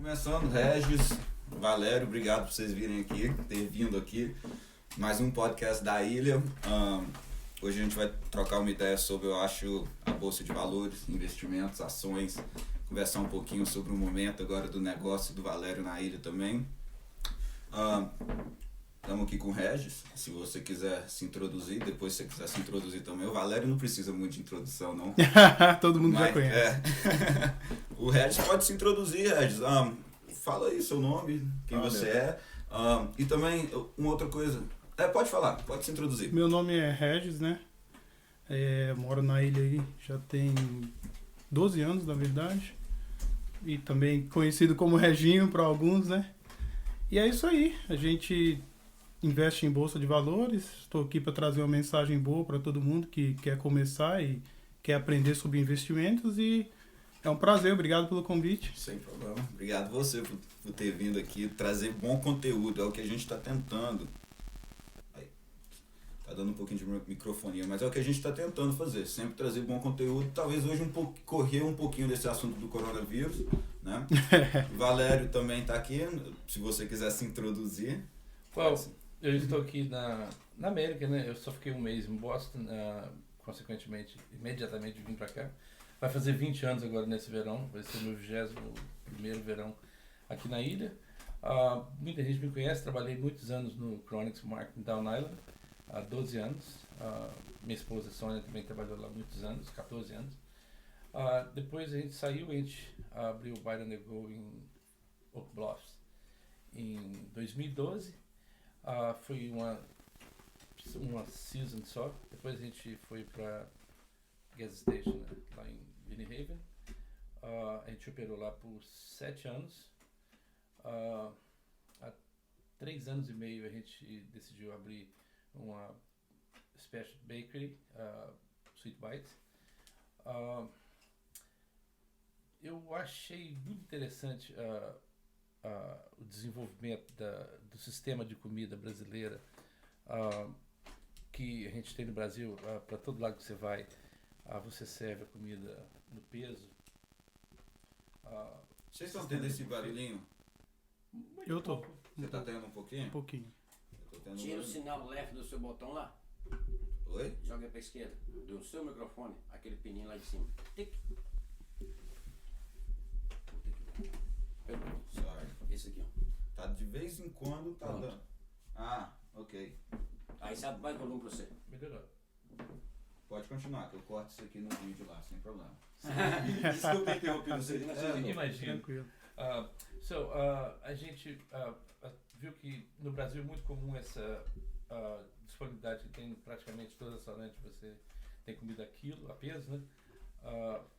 Começando, Regis, Valério, obrigado por vocês virem aqui, ter vindo aqui. Mais um podcast da Ilha. Hoje a gente vai trocar uma ideia sobre, eu acho, a Bolsa de Valores, investimentos, ações, conversar um pouquinho sobre o momento agora do negócio do Valério na Ilha também. Estamos aqui com o Regis, se você quiser se introduzir, depois se você quiser se introduzir também. O Valério não precisa muito de introdução, não. Todo mundo já conhece. O Regis pode se introduzir, Regis. Fala aí seu nome, quem você é. E também, uma outra coisa. Pode falar, pode se introduzir. Meu nome é Regis, né? Moro na ilha aí, já tem 12 anos, na verdade. E também conhecido como Reginho para alguns, né? E é isso aí, a gente investe em Bolsa de Valores. Estou aqui para trazer uma mensagem boa para todo mundo que quer começar e quer aprender sobre investimentos. E é um prazer, obrigado pelo convite. Sem problema. Obrigado você por ter vindo aqui, trazer bom conteúdo, é o que a gente está tentando. Tá dando um pouquinho de microfonia, mas é o que a gente está tentando fazer, sempre trazer bom conteúdo, talvez hoje correr um pouquinho desse assunto do coronavírus, né? O Valério também está aqui, se você quiser se introduzir. Eu estou aqui na América, né? Eu só fiquei um mês em Boston, consequentemente, imediatamente vim para cá. Vai fazer 20 anos agora nesse verão, vai ser meu 21º verão aqui na ilha. Muita gente me conhece, trabalhei muitos anos no Chronics Marketing Down Island, há 12 anos. Minha esposa Sônia também trabalhou lá muitos anos, 14 anos. Depois a gente saiu, a gente abriu o Buy and Go em Oak Bluffs em 2012. Foi uma season só. Depois a gente foi para Gas Station, né, lá em Vinnie Haven. A gente operou lá por 7 anos. Há 3 anos e meio a gente decidiu abrir uma Special Bakery, Sweet Bites. Eu achei muito interessante o desenvolvimento do sistema de comida brasileira que a gente tem no Brasil. Para todo lado que você vai, você serve a comida no peso. Vocês estão tendo esse barulhinho? Eu tô. Você está tendo um pouquinho? Um pouquinho. Tira o sinal left do seu botão lá. Oi? Joga pra esquerda. Do seu microfone, aquele pininho lá de cima. Tic. Sorry. Esse aqui, ó. Tá, de vez em quando tá Pronto. dando. Ok. Aí sabe mais volume pra você. Melhorou. Pode continuar, que eu corto isso aqui no vídeo lá, sem problema. Desculpa interromper você. Imagina. Tranquilo. A gente viu que no Brasil é muito comum essa disponibilidade que tem praticamente todo restaurante, você tem comida a quilo, a peso, né?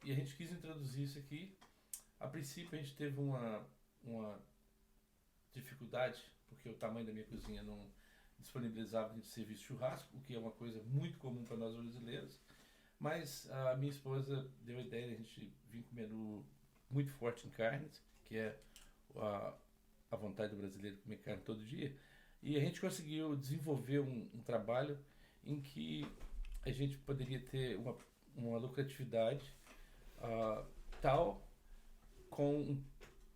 E a gente quis introduzir isso aqui. A princípio a gente teve uma dificuldade, porque o tamanho da minha cozinha não disponibilizava a gente serviço churrasco, o que é uma coisa muito comum para nós brasileiros. Mas a minha esposa deu a ideia de a gente vir com um menu muito forte em carnes, que é a vontade do brasileiro comer carne todo dia. E a gente conseguiu desenvolver um trabalho em que a gente poderia ter uma lucratividade tal, com um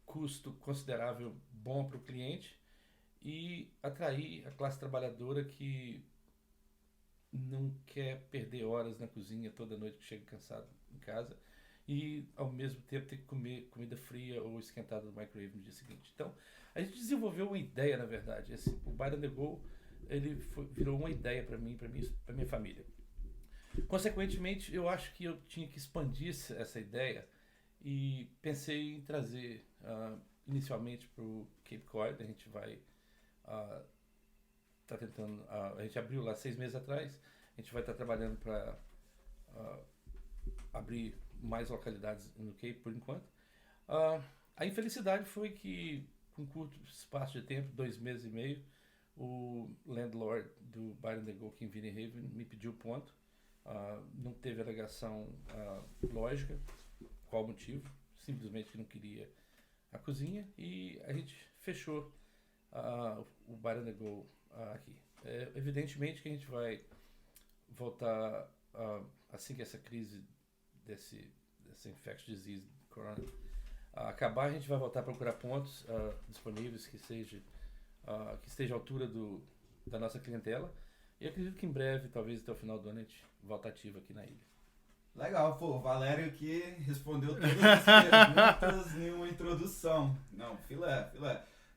custo considerável bom para o cliente, e atrair a classe trabalhadora que não quer perder horas na cozinha toda noite que chega cansado em casa e ao mesmo tempo ter que comer comida fria ou esquentada no microwave no dia seguinte. Então a gente desenvolveu uma ideia, na verdade. O Buy and Go, ele virou uma ideia para mim, para minha família. Consequentemente, eu acho que eu tinha que expandir essa ideia e pensei em trazer inicialmente para o Cape Cod. A gente vai tá tentando, a gente abriu lá 6 meses atrás. A gente vai estar trabalhando para abrir mais localidades no Cape por enquanto. A infelicidade foi que, com curto espaço de tempo, 2 meses e meio, o landlord do Buy and Go aqui em Vinnie Haven me pediu ponto. Não teve alegação lógica, qual o motivo, simplesmente não queria a cozinha, e a gente fechou o Buy and Go aqui. Evidentemente que a gente vai voltar assim que essa crise dessa infectious disease corona acabar, a gente vai voltar a procurar pontos disponíveis que esteja à altura da nossa clientela. E acredito que em breve, talvez até o final do ano, a gente volta ativo aqui na ilha. Legal, pô, o Valério aqui respondeu todas as perguntas em uma introdução. Não, filé.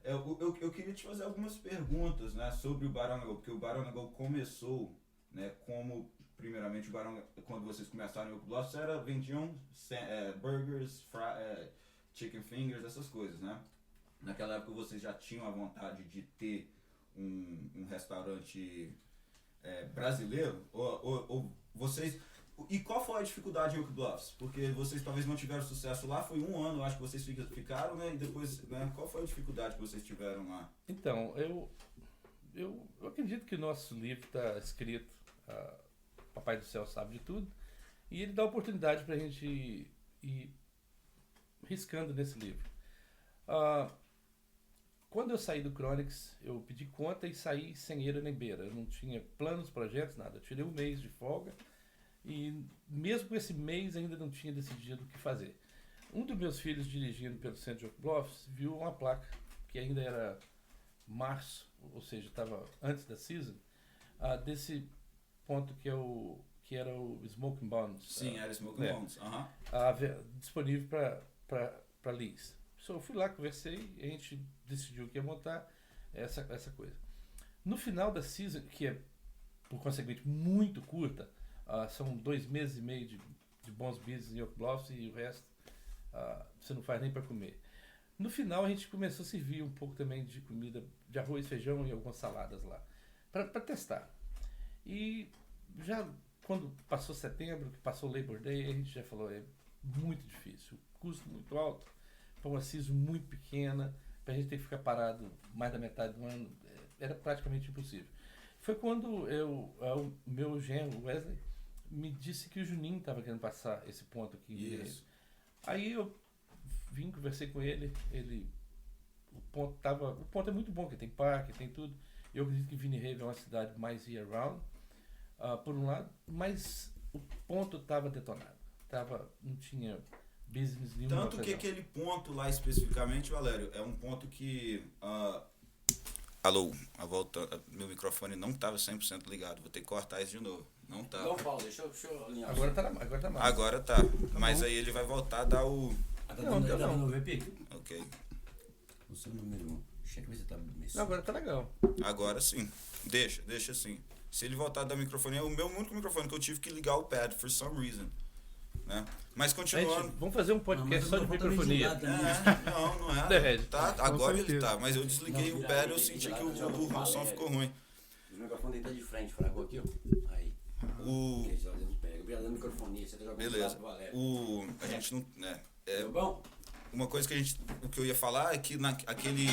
Eu queria te fazer algumas perguntas, né, sobre o Barão na Go, porque o Barão na Go começou, né, como, primeiramente, o Barão, quando vocês começaram em Oak Bluffs, vendiam burgers, chicken fingers, essas coisas, né? Naquela época vocês já tinham a vontade de ter um restaurante brasileiro? Ou vocês... E qual foi a dificuldade em Oak Bluffs? Porque vocês talvez não tiveram sucesso lá, foi 1 ano, acho que vocês ficaram, né? E depois, né? Qual foi a dificuldade que vocês tiveram lá? Então, eu acredito que o nosso livro está escrito, Papai do Céu sabe de tudo, e ele dá oportunidade para a gente ir riscando nesse livro. Quando eu saí do Chronics, eu pedi conta e saí sem eira nem beira. Eu não tinha planos, projetos, nada. Eu tirei 1 mês de folga. E mesmo com esse mês ainda não tinha decidido o que fazer. Um dos meus filhos, dirigindo pelo centro de Oak Bluffs, viu uma placa que ainda era março, ou seja, estava antes da season, desse ponto que era o Smoking Bones. Sim, era Smoking Bones. Disponível para lease. Eu fui lá, conversei, e a gente decidiu que ia montar essa coisa. No final da season, que é por consequente muito curta, são 2 meses e meio de bons business em Oak Bluffs e o resto você não faz nem para comer. No final a gente começou a servir um pouco também de comida, de arroz, feijão e algumas saladas lá, para testar. E já quando passou setembro, que passou o Labor Day, a gente já falou, é muito difícil, custo muito alto, para uma season muito pequena, para a gente ter que ficar parado mais da metade do ano, era praticamente impossível. Foi quando o meu genro, Wesley, me disse que o Juninho estava querendo passar esse ponto aqui. Isso. Aí eu vim, conversei com ele, o ponto é muito bom, que tem parque, tem tudo. Eu acredito que Vinnie Haven é uma cidade mais year-round, por um lado, mas o ponto estava detonado. Não tinha business nenhum. Tanto que aquele ponto lá especificamente, Valério, é um ponto que... Alô, a volta, meu microfone não estava 100% ligado, vou ter que cortar isso de novo. Não tá. Não, Paulo, deixa eu alinhar. Agora tá mais. Agora tá. Mas aí ele vai voltar a dar o... Tá dando VP? Ok. O seu número 1. Deixa eu ver se tá mexendo. Agora tá legal. Agora sim. Deixa assim. Se ele voltar a dar o microfone, é o meu único microfone que eu tive que ligar o pad, for some reason. Né? Mas continuando... Vamos fazer um podcast só de microfonia. Não é. Tá, agora ele tá, mas eu desliguei o pad e eu senti que o som ficou ruim. O microfone tá de frente, fragou aqui, ó. Aí. Obrigado, microfonia, você tá jogando beleza. A gente não... bom? Uma coisa que eu ia falar é que naquele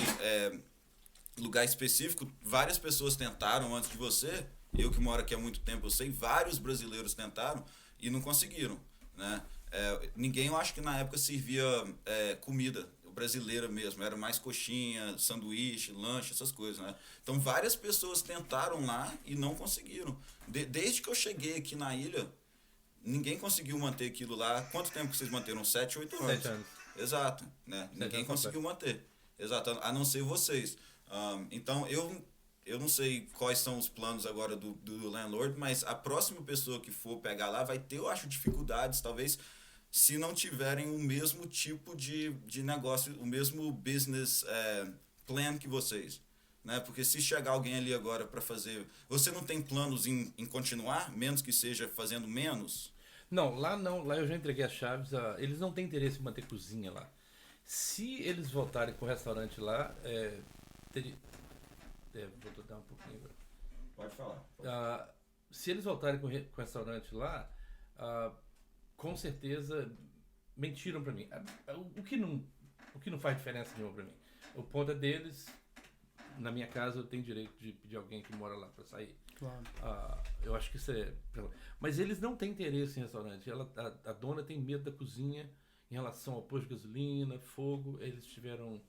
lugar específico, várias pessoas tentaram antes de você. Eu que moro aqui há muito tempo, eu sei, vários brasileiros tentaram e não conseguiram. Né? Ninguém, eu acho que na época servia comida brasileira mesmo, era mais coxinha, sanduíche, lanche, essas coisas, né? Então várias pessoas tentaram lá e não conseguiram. Desde que eu cheguei aqui na ilha, ninguém conseguiu manter aquilo lá. Quanto tempo que vocês manteram? 7, 8 anos? 7 anos. Exato, né? Ninguém conseguiu manter. Exato, a não ser vocês. Então eu não sei quais são os planos agora do landlord, mas a próxima pessoa que for pegar lá vai ter, eu acho, dificuldades, talvez, se não tiverem o mesmo tipo de negócio, o mesmo business plan que vocês. Né? Porque se chegar alguém ali agora para fazer... Você não tem planos em continuar, menos que seja fazendo menos? Não, lá eu já entreguei as chaves. Eles não têm interesse em manter cozinha lá. Se eles voltarem com o restaurante lá, vou dar um pouquinho agora. Pode falar. Se eles voltarem com o restaurante lá, com certeza mentiram para mim. O que não faz diferença nenhuma para mim. O ponto é deles. Na minha casa eu tenho direito de pedir alguém que mora lá para sair. Claro. Eu acho que isso é... Mas eles não têm interesse em restaurante. A dona tem medo da cozinha em relação ao posto de gasolina, fogo. Eles tiveram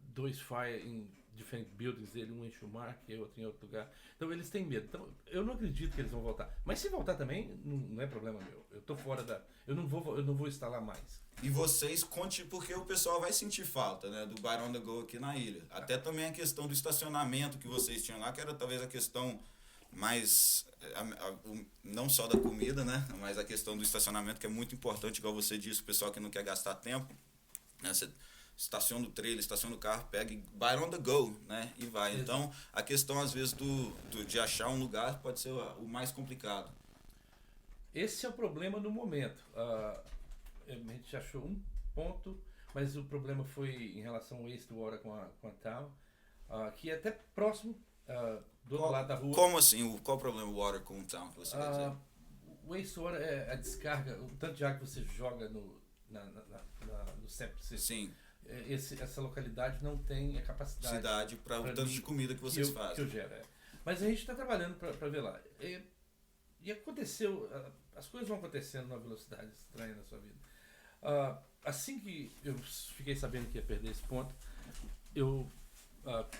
2 fires em diferentes buildings dele, um em Schumacher, outro em outro lugar. Então eles têm medo. Então eu não acredito que eles vão voltar. Mas se voltar também, não é problema meu. Eu tô fora da... Eu não vou instalar mais. E vocês porque o pessoal vai sentir falta, né, do Buy on the Go aqui na ilha. Até também a questão do estacionamento que vocês tinham lá, que era talvez a questão mais, não só da comida, né, mas a questão do estacionamento, que é muito importante, igual você disse, o pessoal que não quer gastar tempo, né, você estaciona o trailer, estaciona o carro, pega e Buy on the Go, né, e vai. Exato. Então, a questão, às vezes, de achar um lugar pode ser o mais complicado. Esse é o problema no momento. A gente achou um ponto, mas o problema foi em relação ao wastewater com a Town, que é até próximo do outro lado da rua. Como assim? Qual o problema do water com o Town que você quer dizer? O wastewater é a descarga, o tanto de água que você joga no septic system. Sim, Essa localidade não tem a capacidade para o tanto de comida que vocês fazem. Que eu gero, Mas a gente está trabalhando para ver lá. E aconteceu, as coisas vão acontecendo numa velocidade estranha na sua vida. Assim que eu fiquei sabendo que ia perder esse ponto, eu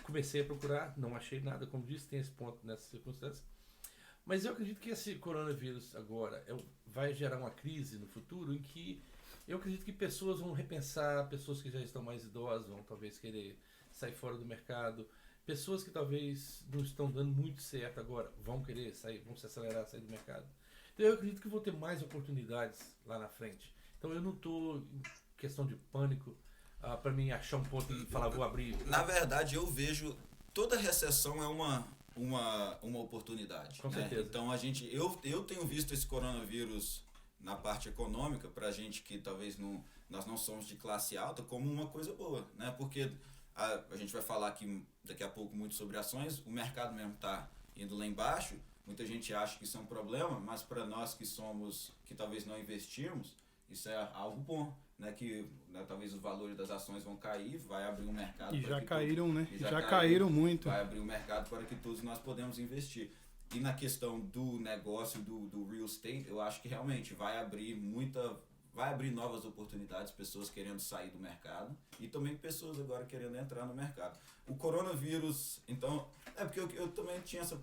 comecei a procurar, não achei nada, como disse, tem esse ponto nessa circunstância. Mas eu acredito que esse coronavírus agora vai gerar uma crise no futuro em que eu acredito que pessoas vão repensar, pessoas que já estão mais idosas vão talvez querer sair fora do mercado, pessoas que talvez não estão dando muito certo agora vão querer sair, vão se acelerar a sair do mercado. Então eu acredito que vou ter mais oportunidades lá na frente. Então eu não estou em questão de pânico para mim achar um ponto e falar vou abrir. Na verdade eu vejo toda recessão é uma oportunidade. Com né? certeza. Então eu tenho visto esse coronavírus na parte econômica para gente que talvez nós não somos de classe alta como uma coisa boa, né? Porque a gente vai falar aqui daqui a pouco muito sobre ações, o mercado mesmo está indo lá embaixo, muita gente acha que isso é um problema, mas para nós que talvez não investimos, isso é algo bom, né? Que talvez os valores das ações vão cair, vai abrir um mercado. E já caíram, né? E Já caíram muito. Vai abrir um mercado para que todos nós podemos investir. E na questão do negócio do real estate, eu acho que realmente vai abrir novas oportunidades, pessoas querendo sair do mercado e também pessoas agora querendo entrar no mercado. O coronavírus, então, porque eu também tinha essa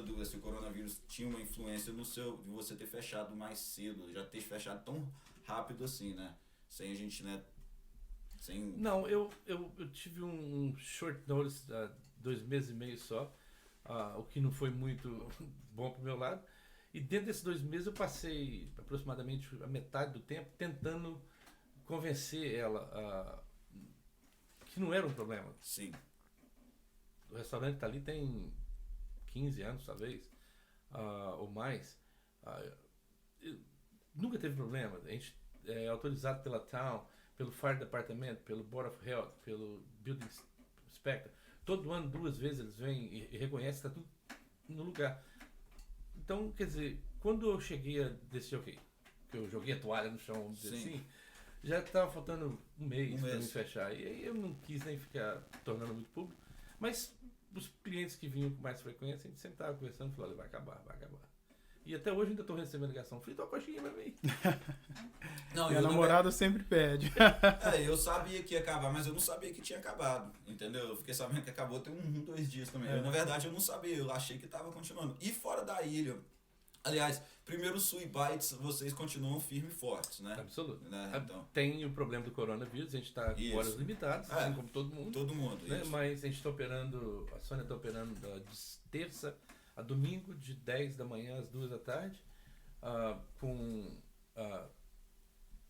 dúvida se o coronavírus tinha uma influência de você ter fechado mais cedo, já ter fechado tão rápido assim, né? Sem a gente, né? Não, eu tive um short notice, 2 meses e meio só, o que não foi muito bom pro meu lado. E dentro desses 2 meses eu passei aproximadamente a metade do tempo tentando convencer ela que não era um problema. Sim. O restaurante tá ali tem 15 anos, talvez, ou mais. Nunca teve problema. A gente é autorizado pela Town, pelo Fire Department, pelo Board of Health, pelo Building Inspector. Todo ano, 2 vezes eles vêm e reconhecem que está tudo no lugar. Então, quer dizer, quando eu cheguei a decidir, que eu joguei a toalha no chão, vamos dizer assim, já estava faltando um mês para me fechar. E aí eu não quis nem ficar tornando muito público. Mas os clientes que vinham com mais frequência, a gente sempre estava conversando e falou, olha, vai acabar. E até hoje ainda estou recebendo ligação. Frita uma coxinha pra mim. Não, minha namorada sempre pede. Eu sabia que ia acabar, mas eu não sabia que tinha acabado, entendeu? Eu fiquei sabendo que acabou tem 2 dias também. Na verdade, eu não sabia, eu achei que estava continuando. E fora da ilha, aliás, primeiro Sui Bites, vocês continuam firmes e fortes, né? Absoluto. Né? Então, tem o problema do coronavírus, a gente está com horas limitadas, assim como todo mundo. Todo mundo, né? Mas a gente está operando, a Sônia está operando de terça a domingo, de 10 da manhã às 2 da tarde, com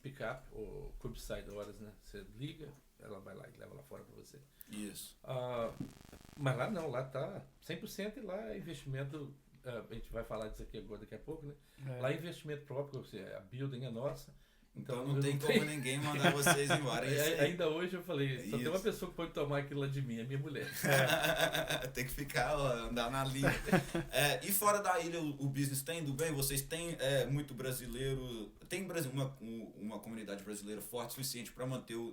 pick-up ou curbside horas, né? Você liga, ela vai lá e leva lá fora para você. Isso. Mas lá não, lá tá 100% e lá é investimento, a gente vai falar disso aqui agora daqui a pouco, né? Lá é investimento próprio, a building é nossa. Então não tem como ninguém mandar vocês embora. Ainda hoje eu falei, só tem uma pessoa que pode tomar aquilo lá de mim, é minha mulher. Tem que ficar, andar na linha. E fora da ilha, o business está indo bem? Vocês têm muito brasileiro... Tem uma comunidade brasileira forte o suficiente para manter o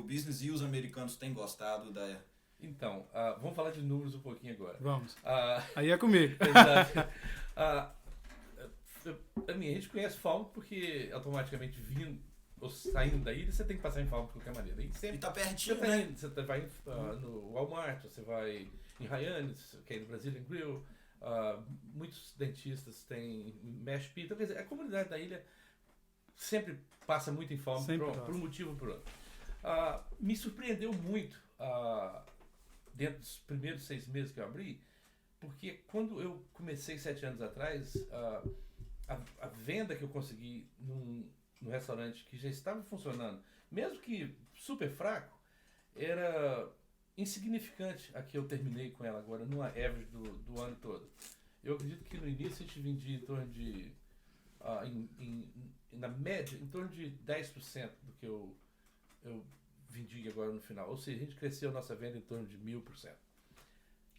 business, e os americanos têm gostado da... Então, vamos falar de números um pouquinho agora. Vamos. Aí é comigo. Exato. A gente conhece Falmo porque automaticamente ou saindo da ilha, você tem que passar em Falmouth de qualquer maneira. E E sempre tá você pertinho, tá né? indo, você vai no Walmart, você vai em Hyannis, que é no Brazilian Grill, muitos dentistas têm Mesh Pit. Então, quer dizer, a comunidade da ilha sempre passa muito em Falmouth por um motivo ou por outro. Me surpreendeu muito dentro dos primeiros 6 meses que eu abri, porque quando eu comecei 7 anos atrás, a venda que eu consegui num restaurante que já estava funcionando, mesmo que super fraco, era insignificante a que eu terminei com ela agora, numa average do ano todo. Eu acredito que no início a gente vendia em torno de, na média, em torno de 10% do que eu vendi agora no final. Ou seja, a gente cresceu a nossa venda em torno de 1000%.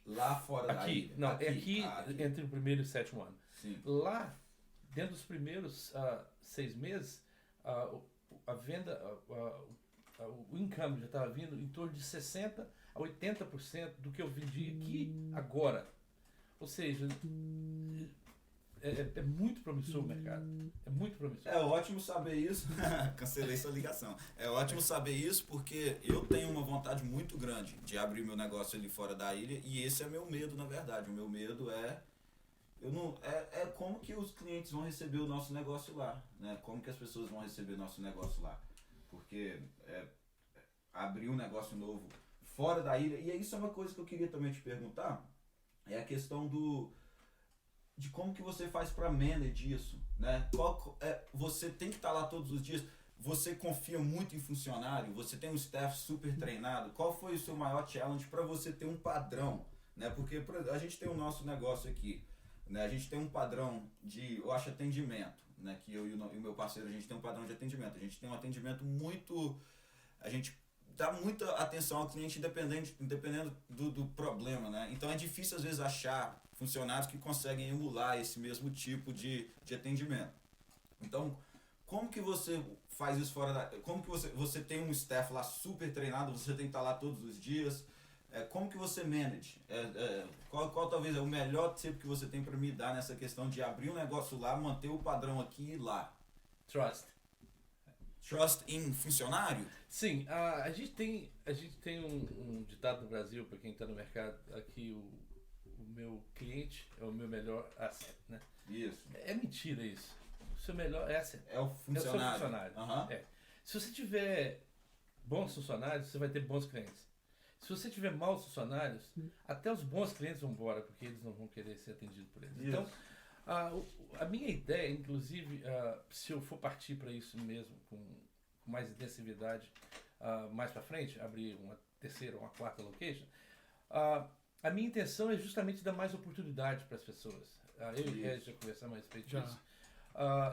Lá fora da ilha. Não, aqui entre o primeiro e o 7º ano. Sim. Lá, dentro dos primeiros 6 meses, a venda, o income já estava vindo em torno de 60% a 80% do que eu vendi aqui agora. Ou seja, é muito promissor o mercado. É muito promissor. É ótimo saber isso. Cancelei sua ligação. É ótimo saber isso porque eu tenho uma vontade muito grande de abrir meu negócio ali fora da ilha e esse é meu medo, na verdade. O meu medo é como que os clientes vão receber o nosso negócio lá, né? Como que as pessoas vão receber o nosso negócio lá. Porque abrir um negócio novo fora da ilha, e isso é uma coisa que eu queria também te perguntar, é a questão de como que você faz para manage isso, né? Você tem que estar lá todos os dias, você confia muito em funcionário, você tem um staff super treinado, qual foi o seu maior challenge para você ter um padrão, né? Porque a gente tem o nosso negócio aqui, né? A gente tem um padrão de, eu acho, atendimento, né? Que eu e o meu parceiro, a gente tem um padrão de atendimento, a gente tem um atendimento muito, a gente dá muita atenção ao cliente independendo do problema, né? Então é difícil às vezes achar funcionários que conseguem emular esse mesmo tipo de atendimento. Então, como que você faz isso fora da... Como que você tem um staff lá super treinado, você tem que estar lá todos os dias, como que você manage? Qual talvez é o melhor tip que você tem para me dar nessa questão de abrir um negócio lá, manter o padrão aqui e lá? Trust em funcionário? Sim, a gente tem um ditado no Brasil, para quem está no mercado, aqui o meu cliente é o meu melhor asset, né? Isso. É mentira isso. O seu melhor asset é o funcionário. É o seu funcionário. Uhum. Se você tiver bons funcionários, você vai ter bons clientes. Se você tiver maus funcionários, até os bons clientes vão embora, porque eles não vão querer ser atendidos por eles. Isso. Então, a minha ideia, inclusive, se eu for partir para isso mesmo, com mais intensividade, mais para frente, abrir uma terceira ou uma quarta location, a minha intenção é justamente dar mais oportunidade para as pessoas. Eu e o Regis já conversamos a respeito disso.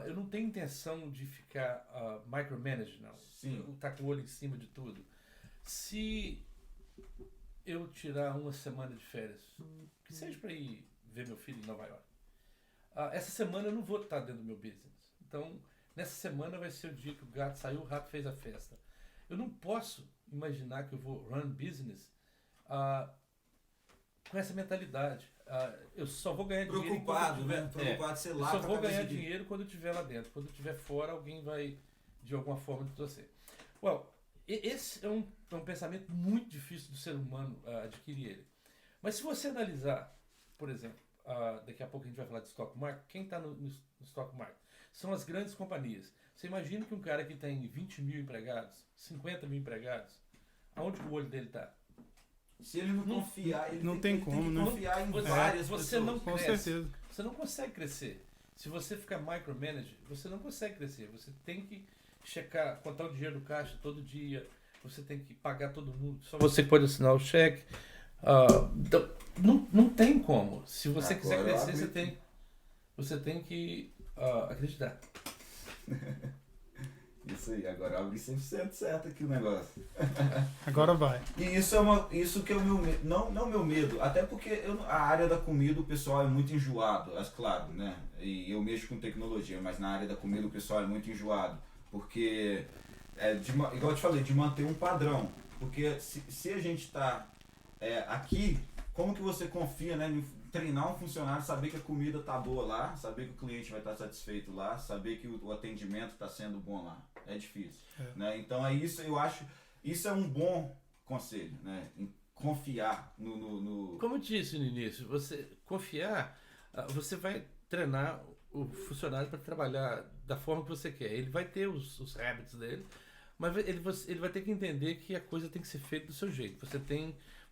Eu não tenho intenção de ficar micromanaging, não. Tá com o olho em cima de tudo. Se eu tirar uma semana de férias, que seja para ir ver meu filho em Nova York, essa semana eu não vou estar dentro do meu business. Então, nessa semana vai ser o dia que o gato saiu, o rato fez a festa. Eu não posso imaginar que eu vou run business com essa mentalidade. Eu só vou ganhar dinheiro. Preocupado, sei lá. Eu só vou ganhar dinheiro quando eu estiver lá dentro. Quando eu estiver fora, alguém vai, de alguma forma, te torcer. Esse é um pensamento muito difícil do ser humano adquirir ele. Mas se você analisar, por exemplo, daqui a pouco a gente vai falar de stock market, quem está no stock market? São as grandes companhias. Você imagina que um cara que tem 20 mil empregados, 50 mil empregados, aonde o olho dele está? Se ele não confiar, ele não tem como, né? Confiar em várias pessoas. Você não cresce. Com certeza. Você não consegue crescer. Se você ficar micromanager, você não consegue crescer. Você tem que checar, contar o dinheiro do caixa todo dia. Você tem que pagar todo mundo. Só você pode assinar o cheque. Não tem como. Se você quiser crescer, você tem que acreditar. Isso aí, agora eu abri 100% certo aqui o negócio. Agora vai. E isso que é o meu medo, não meu medo, até porque a área da comida o pessoal é muito enjoado, claro, né? E eu mexo com tecnologia, mas na área da comida o pessoal é muito enjoado, porque, igual eu te falei, de manter um padrão. Porque se a gente está aqui, como que você confia, né, em treinar um funcionário, saber que a comida tá boa lá, saber que o cliente vai estar satisfeito lá, saber que o atendimento está sendo bom lá? É difícil. Né? Então, isso eu acho... Isso é um bom conselho, né? Em confiar no... Como eu disse no início, você confiar, você vai treinar o funcionário para trabalhar da forma que você quer. Ele vai ter os habits dele, mas ele vai ter que entender que a coisa tem que ser feita do seu jeito.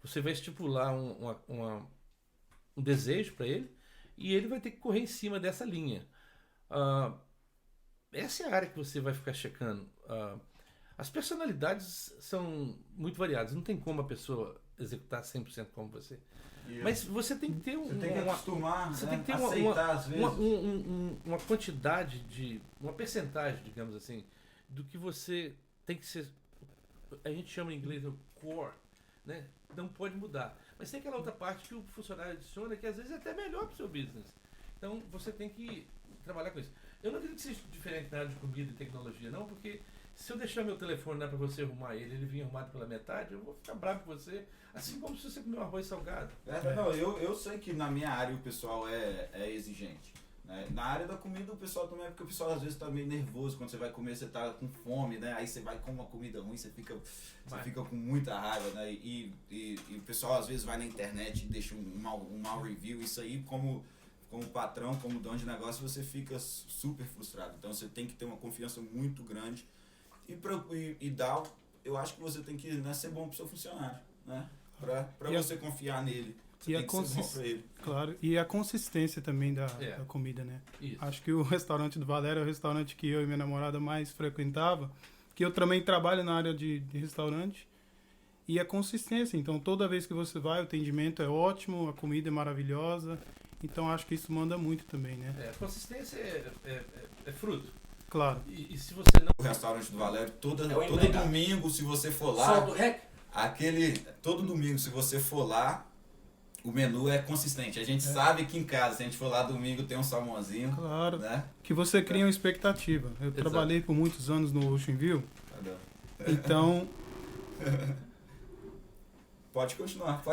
Você vai estipular um desejo para ele e ele vai ter que correr em cima dessa linha. Essa é a área que você vai ficar checando. As personalidades são muito variadas. Não tem como a pessoa executar 100% como você. Mas você tem que ter Você tem que acostumar, você né? tem que ter Aceitar às vezes. uma quantidade uma percentagem, digamos assim, do que você tem que ser. A gente chama em inglês o core, né? Não pode mudar. Mas tem aquela outra parte que o funcionário adiciona que às vezes é até melhor para o seu business. Então você tem que trabalhar com isso. Eu não acredito que seja diferente na área de comida e tecnologia, não, porque se eu deixar meu telefone lá para você arrumar ele vir arrumado pela metade, eu vou ficar bravo com você, assim como se você comer um arroz salgado. Não, eu sei que na minha área o pessoal é exigente. Né? Na área da comida o pessoal também, porque o pessoal às vezes tá meio nervoso quando você vai comer, você tá com fome, né? Aí você vai com uma comida ruim, você fica com muita raiva, né? E o pessoal às vezes vai na internet e deixa um mau review, isso aí como patrão, como dono de negócio, você fica super frustrado. Então você tem que ter uma confiança muito grande. Eu acho que você tem que, né, ser bom pro seu funcionário, né? Pra você confiar nele, você tem que ser bom pra ele. Claro, e a consistência também da comida, né? Isso. Acho que o restaurante do Valério é o restaurante que eu e minha namorada mais frequentava, que eu também trabalho na área de restaurante, e a consistência. Então, toda vez que você vai, o atendimento é ótimo, a comida é maravilhosa, então acho que isso manda muito também, né? A consistência é fruto. Claro. E se você não... O restaurante do Valério, todo empregado. domingo, se você for lá, Solta o rec. todo domingo, se você for lá, o menu é consistente. A gente sabe que em casa, se a gente for lá domingo, tem um salmãozinho. Claro. Né? Que você cria uma expectativa. Eu trabalhei por muitos anos no Ocean View, então... Pode continuar.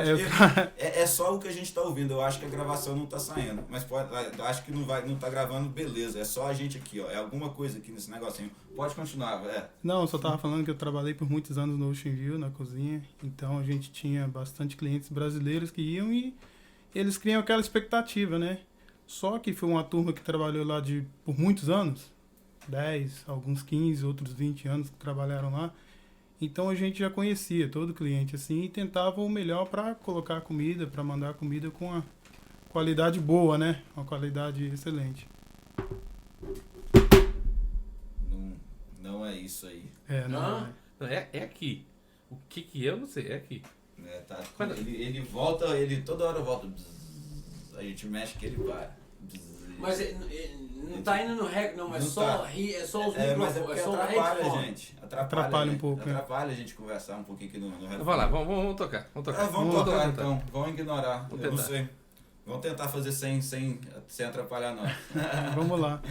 É só o que a gente tá ouvindo. Eu acho que a gravação não tá saindo. Mas eu acho que não tá gravando, beleza. É só a gente aqui, ó. É alguma coisa aqui nesse negocinho. Pode continuar, Não, eu só tava falando que eu trabalhei por muitos anos no Ocean View, na cozinha. Então a gente tinha bastante clientes brasileiros que iam e eles criam aquela expectativa, né? Só que foi uma turma que trabalhou lá por muitos anos. 10, alguns 15, outros 20 anos que trabalharam lá. Então a gente já conhecia todo cliente assim e tentava o melhor para colocar a comida, para mandar a comida com a qualidade boa, né? Uma qualidade excelente. Não é isso aí. Não, é aqui. O que eu não sei, é aqui. Tá, ele volta, ele toda hora volta. Bzz, a gente mexe que ele para. Bzz, mas não tá indo no rec, não, é só os microfones. Mas é porque atrapalha a gente. Atrapalha um pouco. Atrapalha a gente conversar um pouquinho aqui no rec. Vai lá, vamos tocar. Vamos tocar então. Vamos ignorar. Eu não sei. Vamos tentar fazer sem atrapalhar nós. Vamos lá.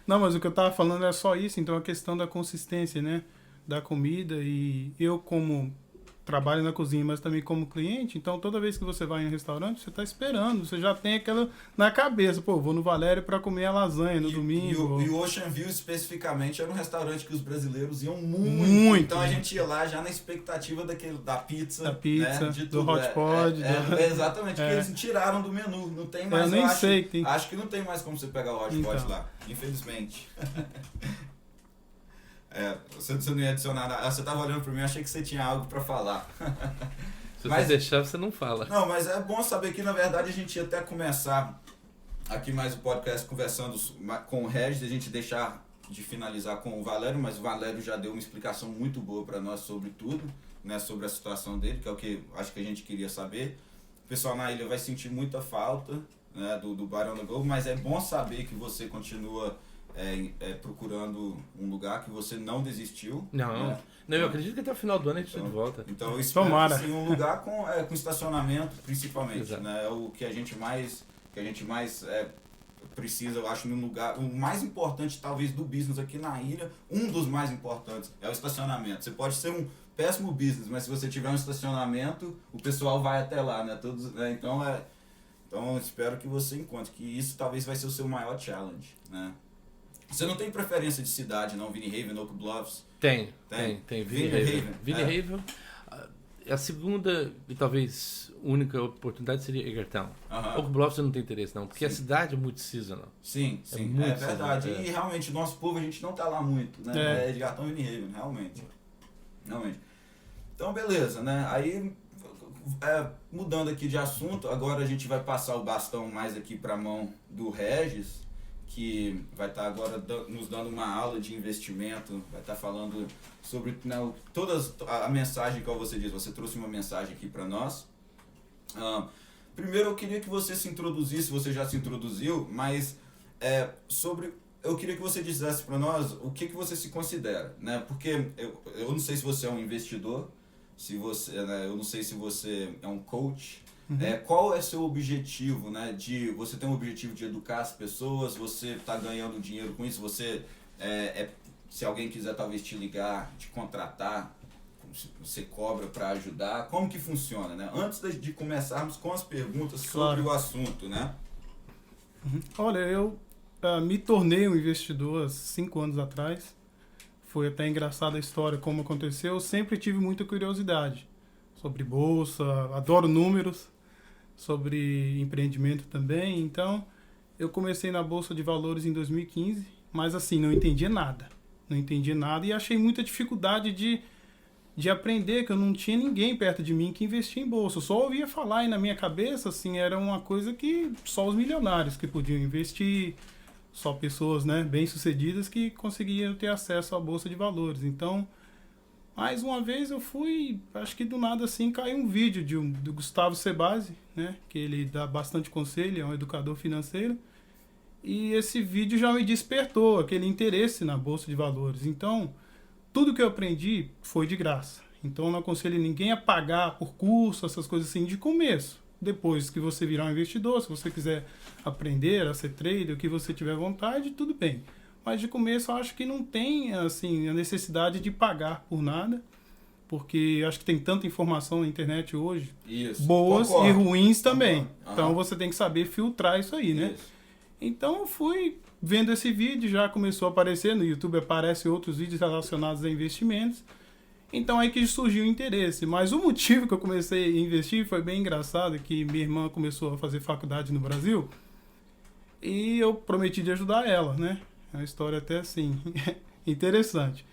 Não, mas o que eu tava falando era só isso. Então a questão da consistência, né? Da comida. E eu como trabalho na cozinha, mas também como cliente, então toda vez que você vai em um restaurante, você tá esperando, você já tem aquela na cabeça, pô, vou no Valério para comer a lasanha no domingo. E o Ocean View especificamente era um restaurante que os brasileiros iam muito. Então a gente ia lá já na expectativa da pizza, né, de do hot pod. Exatamente, que eles tiraram do menu, não tem mais. Eu nem sei que tem. Acho que não tem mais como você pegar o hot pod lá, infelizmente. Você não ia adicionar nada. Você tava olhando pra mim, achei que você tinha algo pra falar. Se você deixar, você não fala. Não, mas é bom saber que, na verdade, a gente ia até começar aqui mais o podcast conversando com o Regis, a gente deixar de finalizar com o Valério, mas o Valério já deu uma explicação muito boa pra nós sobre tudo, né, sobre a situação dele, que é o que acho que a gente queria saber. O pessoal na ilha vai sentir muita falta, né, do Bar on the Go, mas é bom saber que você continua procurando um lugar, que você não desistiu. Não, eu acredito que até o final do ano a gente está de volta. Então eu espero assim, um lugar com estacionamento, principalmente. Né? É o que a gente mais precisa, eu acho, num lugar. O mais importante, talvez, do business aqui na ilha, um dos mais importantes, é o estacionamento. Você pode ser um péssimo business, mas se você tiver um estacionamento, o pessoal vai até lá, né? Então eu espero que você encontre, que isso talvez vai ser o seu maior challenge, né? Você não tem preferência de cidade, não? Vinnie Haven, Oak Bluffs? Tem. Vinnie Vinnie Haven. Haven. Vinnie Haven. A segunda e talvez única oportunidade seria Hagerstown. Oak Bluffs eu não tenho interesse não, porque a cidade é muito seasonal. Sim, é verdade. E realmente, nosso povo, a gente não tá lá muito, né? É Edgartown e Vinnie Haven, realmente. Então, beleza, né? Aí, mudando aqui de assunto, agora a gente vai passar o bastão mais aqui para a mão do Regis, que vai estar agora nos dando uma aula de investimento, vai estar falando sobre a mensagem que você diz. Você trouxe uma mensagem aqui para nós. Primeiro eu queria que você se introduzisse, você já se introduziu, mas eu queria que você dissesse para nós o que você se considera, né? Porque eu não sei se você é um investidor, eu não sei se você é um coach. Qual é seu objetivo, né? Você tem um objetivo de educar as pessoas, você está ganhando dinheiro com isso, se alguém quiser talvez te ligar, te contratar, você cobra para ajudar, como que funciona, né? Antes de começarmos com as perguntas sobre o assunto, né? Olha, eu me tornei um investidor há 5 anos atrás. Foi até engraçada a história, como aconteceu. Eu sempre tive muita curiosidade sobre bolsa, adoro números, sobre empreendimento também. Então, eu comecei na Bolsa de Valores em 2015, mas assim, não entendia nada e achei muita dificuldade de aprender, que eu não tinha ninguém perto de mim que investia em bolsa. Eu só ouvia falar e na minha cabeça, assim, era uma coisa que só os milionários que podiam investir, só pessoas, né, bem-sucedidas que conseguiam ter acesso à Bolsa de Valores. Então, mais uma vez eu fui, acho que do nada assim, caiu um vídeo do Gustavo Cerbasi, né, que ele dá bastante conselho, é um educador financeiro, e esse vídeo já me despertou aquele interesse na Bolsa de Valores. Então, tudo que eu aprendi foi de graça. Então, eu não aconselho ninguém a pagar por curso, essas coisas assim, de começo. Depois que você virar um investidor, se você quiser aprender a ser trader, o que você tiver vontade, tudo bem. Mas de começo eu acho que não tem assim, a necessidade de pagar por nada, porque eu acho que tem tanta informação na internet hoje, boas e ruins também. Então você tem que saber filtrar isso aí, né? Então eu fui vendo esse vídeo, já começou a aparecer, no YouTube aparecem outros vídeos relacionados a investimentos. Então aí que surgiu o interesse. Mas o motivo que eu comecei a investir foi bem engraçado, que minha irmã começou a fazer faculdade no Brasil e eu prometi de ajudar ela, né? É uma história até assim, interessante.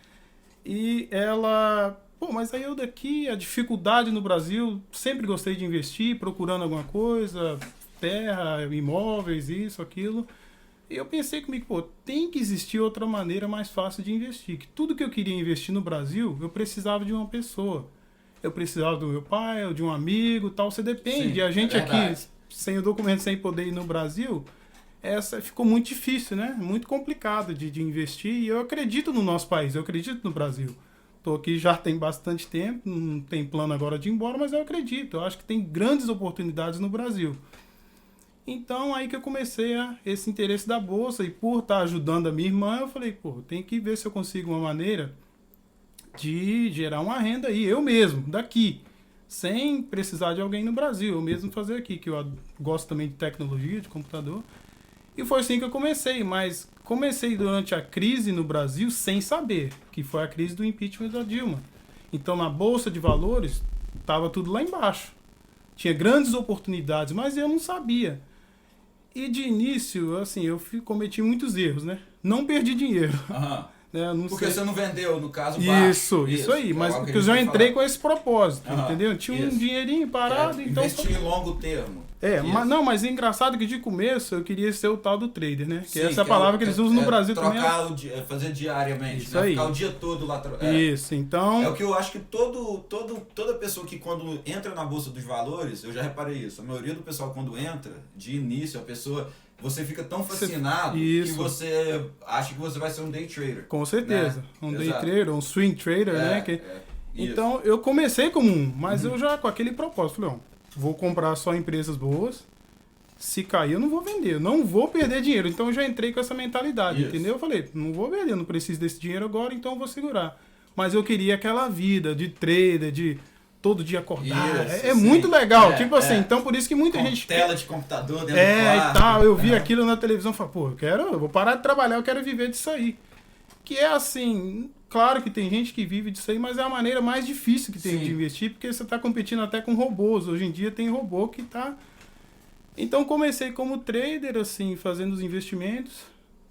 E ela, mas aí eu daqui, a dificuldade no Brasil, sempre gostei de investir, procurando alguma coisa, terra, imóveis, isso, aquilo. E eu pensei comigo, tem que existir outra maneira mais fácil de investir. Que tudo que eu queria investir no Brasil, eu precisava de uma pessoa. Eu precisava do meu pai, ou de um amigo, tal. Você depende. A gente aqui, sem o documento, sem poder ir no Brasil, ficou muito difícil, né? Muito complicado de investir. E eu acredito no nosso país, eu acredito no Brasil. Estou aqui já tem bastante tempo, não tem plano agora de ir embora, mas eu acredito. Eu acho que tem grandes oportunidades no Brasil. Então, aí que eu comecei esse interesse da Bolsa, e por estar ajudando a minha irmã, eu falei, tem que ver se eu consigo uma maneira de gerar uma renda aí, eu mesmo, daqui, sem precisar de alguém no Brasil, eu mesmo fazer aqui, que eu gosto também de tecnologia, de computador, e foi assim que eu comecei, mas comecei durante a crise no Brasil sem saber, que foi a crise do impeachment da Dilma. Então, na Bolsa de Valores, estava tudo lá embaixo, tinha grandes oportunidades, mas eu não sabia. E de início, assim, eu cometi muitos erros, né? Não perdi dinheiro. Né? Porque você não vendeu, no caso, baixo. Isso aí. Mas porque eu já entrei com esse propósito, entendeu? Tinha um dinheirinho parado. Então investir em longo termo. Mas é engraçado que de começo eu queria ser o tal do trader, né? Que essa é a palavra que eles usam no Brasil também. Fazer diariamente, isso né? Aí. Ficar o dia todo lá. Isso, então... É o que eu acho que toda pessoa que quando entra na Bolsa dos Valores, eu já reparei isso, a maioria do pessoal quando entra, de início, você fica tão fascinado que você acha que você vai ser um day trader. Com certeza. Né? Um day trader, um swing trader, né? Então, isso. eu comecei como mas eu já com aquele propósito. Falei, vou comprar só empresas boas. Se cair, eu não vou vender. Eu não vou perder dinheiro. Então, eu já entrei com essa mentalidade, entendeu? Eu falei, não vou vender, não preciso desse dinheiro agora, então eu vou segurar. Mas eu queria aquela vida de trader, de todo dia acordar. Isso, é sim. muito legal. É, tipo assim, é. então por isso que muita Com gente... tela de computador dentro do e quarto. tal, eu vi aquilo na televisão e falei, pô, eu vou parar de trabalhar, eu quero viver disso aí. Que é assim, claro que tem gente que vive disso aí, mas é a maneira mais difícil que tem Sim. de investir, porque você está competindo até com robôs. Hoje em dia tem robô que tá... Então comecei como trader, assim, fazendo os investimentos,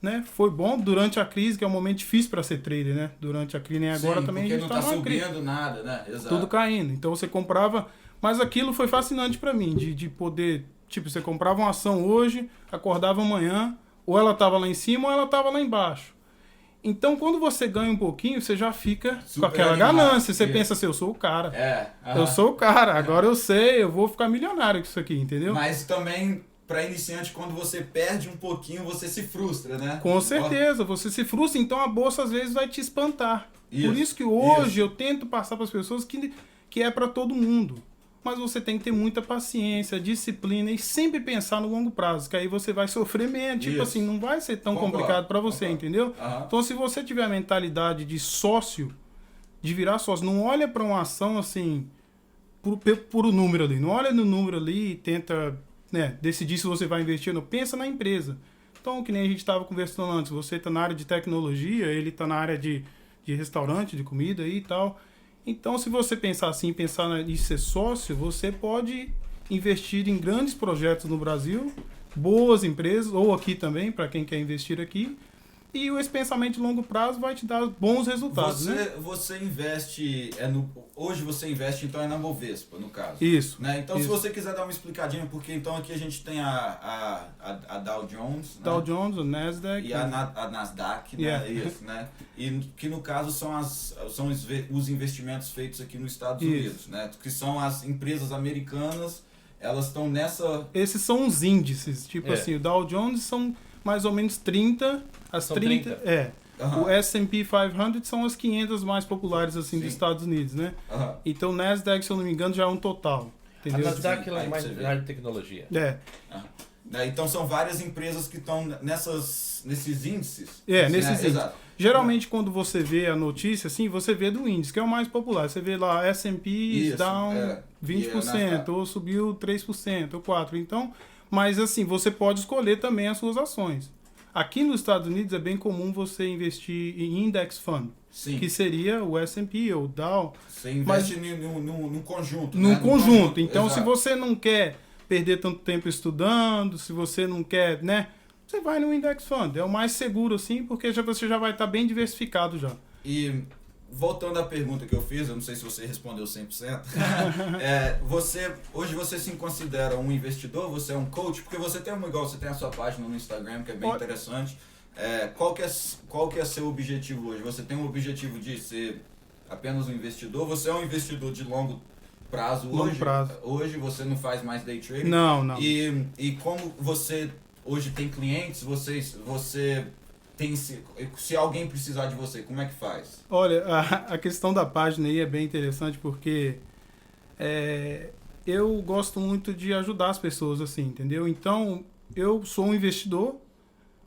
né? Foi bom durante a crise, que é um momento difícil para ser trader, né? Durante a crise, nem agora Sim, também porque a gente não tá numa crise. subindo nada, né? Exato. Tudo caindo. Então você comprava... Mas aquilo foi fascinante para mim, de poder... Tipo, você comprava uma ação hoje, acordava amanhã, ou ela estava lá em cima ou ela estava lá embaixo. Então, quando você ganha um pouquinho, você já fica Super com aquela animado. ganância. Você Isso. pensa assim, eu sou o cara. Aham. Eu sou o cara. Agora eu sei, eu vou ficar milionário com isso aqui, entendeu? Mas também, para iniciante, quando você perde um pouquinho, você se frustra, né? Com certeza, você se frustra, então a bolsa às vezes vai te espantar. Por isso que hoje eu tento passar para as pessoas que é para todo mundo. Mas você tem que ter muita paciência, disciplina e sempre pensar no longo prazo, que aí você vai sofrer menos. Tipo assim, não vai ser tão complicado para você, entendeu? Aham. Então, se você tiver a mentalidade de sócio, de virar sócio, não olha para uma ação assim, por o número ali. Não olha no número ali e tenta, né, decidir se você vai investir ou não. Pensa na empresa. Então, que nem a gente estava conversando antes, você está na área de tecnologia, ele está na área de restaurante, de comida e tal. Então, se você pensar assim, pensar em ser sócio, você pode investir em grandes projetos no Brasil, boas empresas, ou aqui também, para quem quer investir aqui. E esse pensamento de longo prazo vai te dar bons resultados, né? Você investe, hoje você investe então é na Bovespa, no caso. Isso. Né? Então, isso. se você quiser dar uma explicadinha, porque então aqui a gente tem a Dow Jones, né? Dow Jones, o Nasdaq. E a Nasdaq, né? Yeah. Isso, né? E que no caso são os investimentos feitos aqui nos Estados Isso. Unidos, né? Que são as empresas americanas, elas estão nessa... Esses são os índices. Tipo assim, o Dow Jones são mais ou menos 30. As São 30. 30. Aham. O S&P 500 são as 500 mais populares assim Sim. dos Estados Unidos, né? Aham. Então o Nasdaq, se eu não me engano, já é um total. A Entendeu? Nasdaq ela é Aí mais você vê. na área de tecnologia. É. Né? Então são várias empresas que estão nesses índices. Nesses né? índices. Exato. Geralmente, quando você vê a notícia, assim, você vê do índice, que é o mais popular. Você vê lá, S&P Isso, down é. 20%, ou subiu 3%, ou 4%. Então, mas assim, você pode escolher também as suas ações. Aqui nos Estados Unidos é bem comum você investir em index fund, Sim. que seria o S&P ou o Dow. Você investe num conjunto. Num né? conjunto. Então, se exato. você não quer perder tanto tempo estudando, se você não quer, né? Você vai no index fund. É o mais seguro, assim, porque você já vai estar bem diversificado já. E voltando à pergunta que eu fiz, eu não sei se você respondeu 100%. Hoje você se considera um investidor? Você é um coach? Porque você tem você tem a sua página no Instagram, que é bem interessante. Qual que é seu objetivo hoje? Você tem um objetivo de ser apenas um investidor? Você é um investidor de longo prazo hoje? Longo prazo. Hoje você não faz mais day trading? Não. E como você hoje tem clientes, você tem, se alguém precisar de você, como é que faz? Olha, a questão da página aí é bem interessante porque eu gosto muito de ajudar as pessoas, assim, entendeu? Então, eu sou um investidor,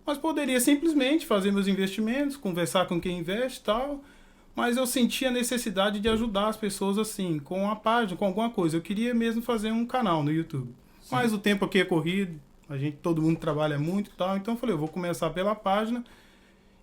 mas poderia simplesmente fazer meus investimentos, conversar com quem investe e tal, mas eu sentia a necessidade de ajudar as pessoas, assim, com a página, com alguma coisa. Eu queria mesmo fazer um canal no YouTube. Sim. Mas o tempo aqui é corrido, todo mundo trabalha muito e tal, então eu falei, eu vou começar pela página.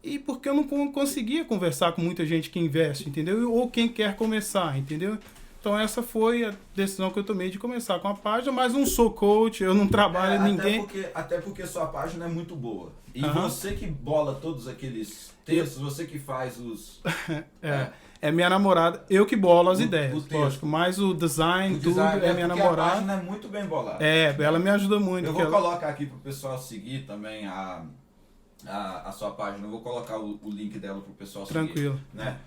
E porque eu não conseguia conversar com muita gente que investe, entendeu? Ou quem quer começar, entendeu? Então essa foi a decisão que eu tomei de começar com a página, mas não sou coach, eu não trabalho ninguém. Até porque sua página é muito boa. E você que bola todos aqueles textos, você que faz os... É minha namorada, eu que bolo as ideias, texto. lógico, mas o design, tudo é minha namorada. A página é muito bem bolada. Ela me ajuda muito. Eu vou colocar aqui pro pessoal seguir também a sua página, eu vou colocar o link dela pro pessoal seguir. Tranquilo. Né?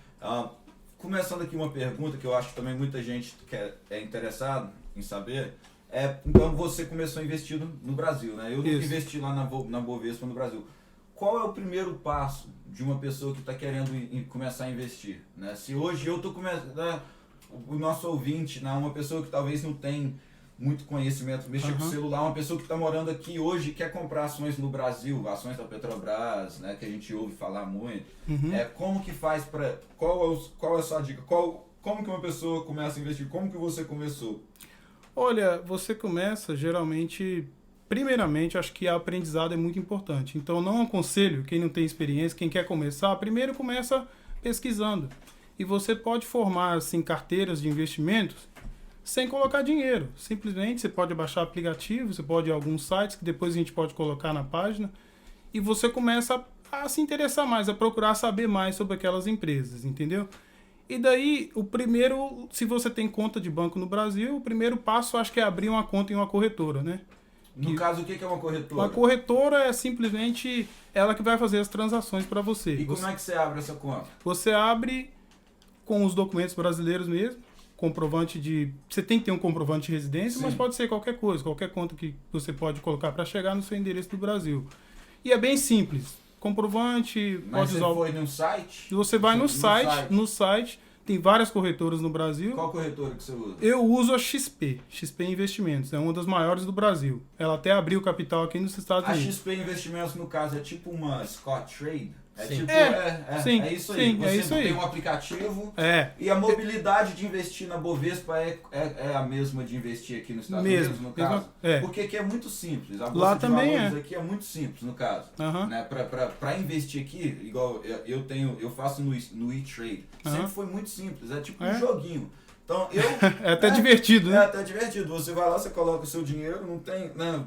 Começando aqui uma pergunta que eu acho que também muita gente é interessado em saber. Então você começou a investir no Brasil, né? Eu nunca investi lá na Bovespa no Brasil. Qual é o primeiro passo de uma pessoa que está querendo começar a investir? Né? Se hoje eu estou começando, o nosso ouvinte, né? Uma pessoa que talvez não tem muito conhecimento, mexer com o celular, uma pessoa que está morando aqui hoje quer comprar ações no Brasil, ações da Petrobras, né? Que a gente ouve falar muito. Como que faz para... Qual é a sua dica? Qual como que uma pessoa começa a investir? Como que você começou? Olha, você começa geralmente, primeiramente, acho que a aprendizado é muito importante. Então, não aconselho quem não tem experiência, quem quer começar, primeiro começa pesquisando. E você pode formar, assim, carteiras de investimentos sem colocar dinheiro. Simplesmente, você pode baixar aplicativo, você pode ir a alguns sites que depois a gente pode colocar na página. E você começa a se interessar mais, a procurar saber mais sobre aquelas empresas, entendeu? E daí, o primeiro, se você tem conta de banco no Brasil, o primeiro passo acho que é abrir uma conta em uma corretora, né? No caso, o que é uma corretora? Uma corretora é simplesmente ela que vai fazer as transações para você. E como é que você abre essa conta? Você abre com os documentos brasileiros mesmo, comprovante de... Você tem que ter um comprovante de residência, Sim. mas pode ser qualquer coisa, qualquer conta que você pode colocar para chegar no seu endereço do Brasil. E é bem simples. Comprovante, Mas pode você usar... foi num site? Você vai no site, tem várias corretoras no Brasil. Qual corretora que você usa? Eu uso a XP Investimentos, é uma das maiores do Brasil. Ela até abriu capital aqui nos Estados A Unidos. XP Investimentos, no caso, é tipo uma Scott Trade? É Sim. tipo, Sim, é isso aí. sim, Você é isso aí. tem um aplicativo É, e a mobilidade de investir na Bovespa é a mesma de investir aqui nos Estados Mesmo, Unidos, no mesmo, caso? é. Porque aqui é muito simples. A Lá Bolsa de também Valores é. aqui é muito simples, no caso. aham, Né? Pra investir aqui, igual eu faço no e-trade, sempre Aham. foi muito simples. É tipo É. um joguinho. Então, eu... é até divertido, É né? até divertido. Você vai lá, você coloca o seu dinheiro, não tem. Não,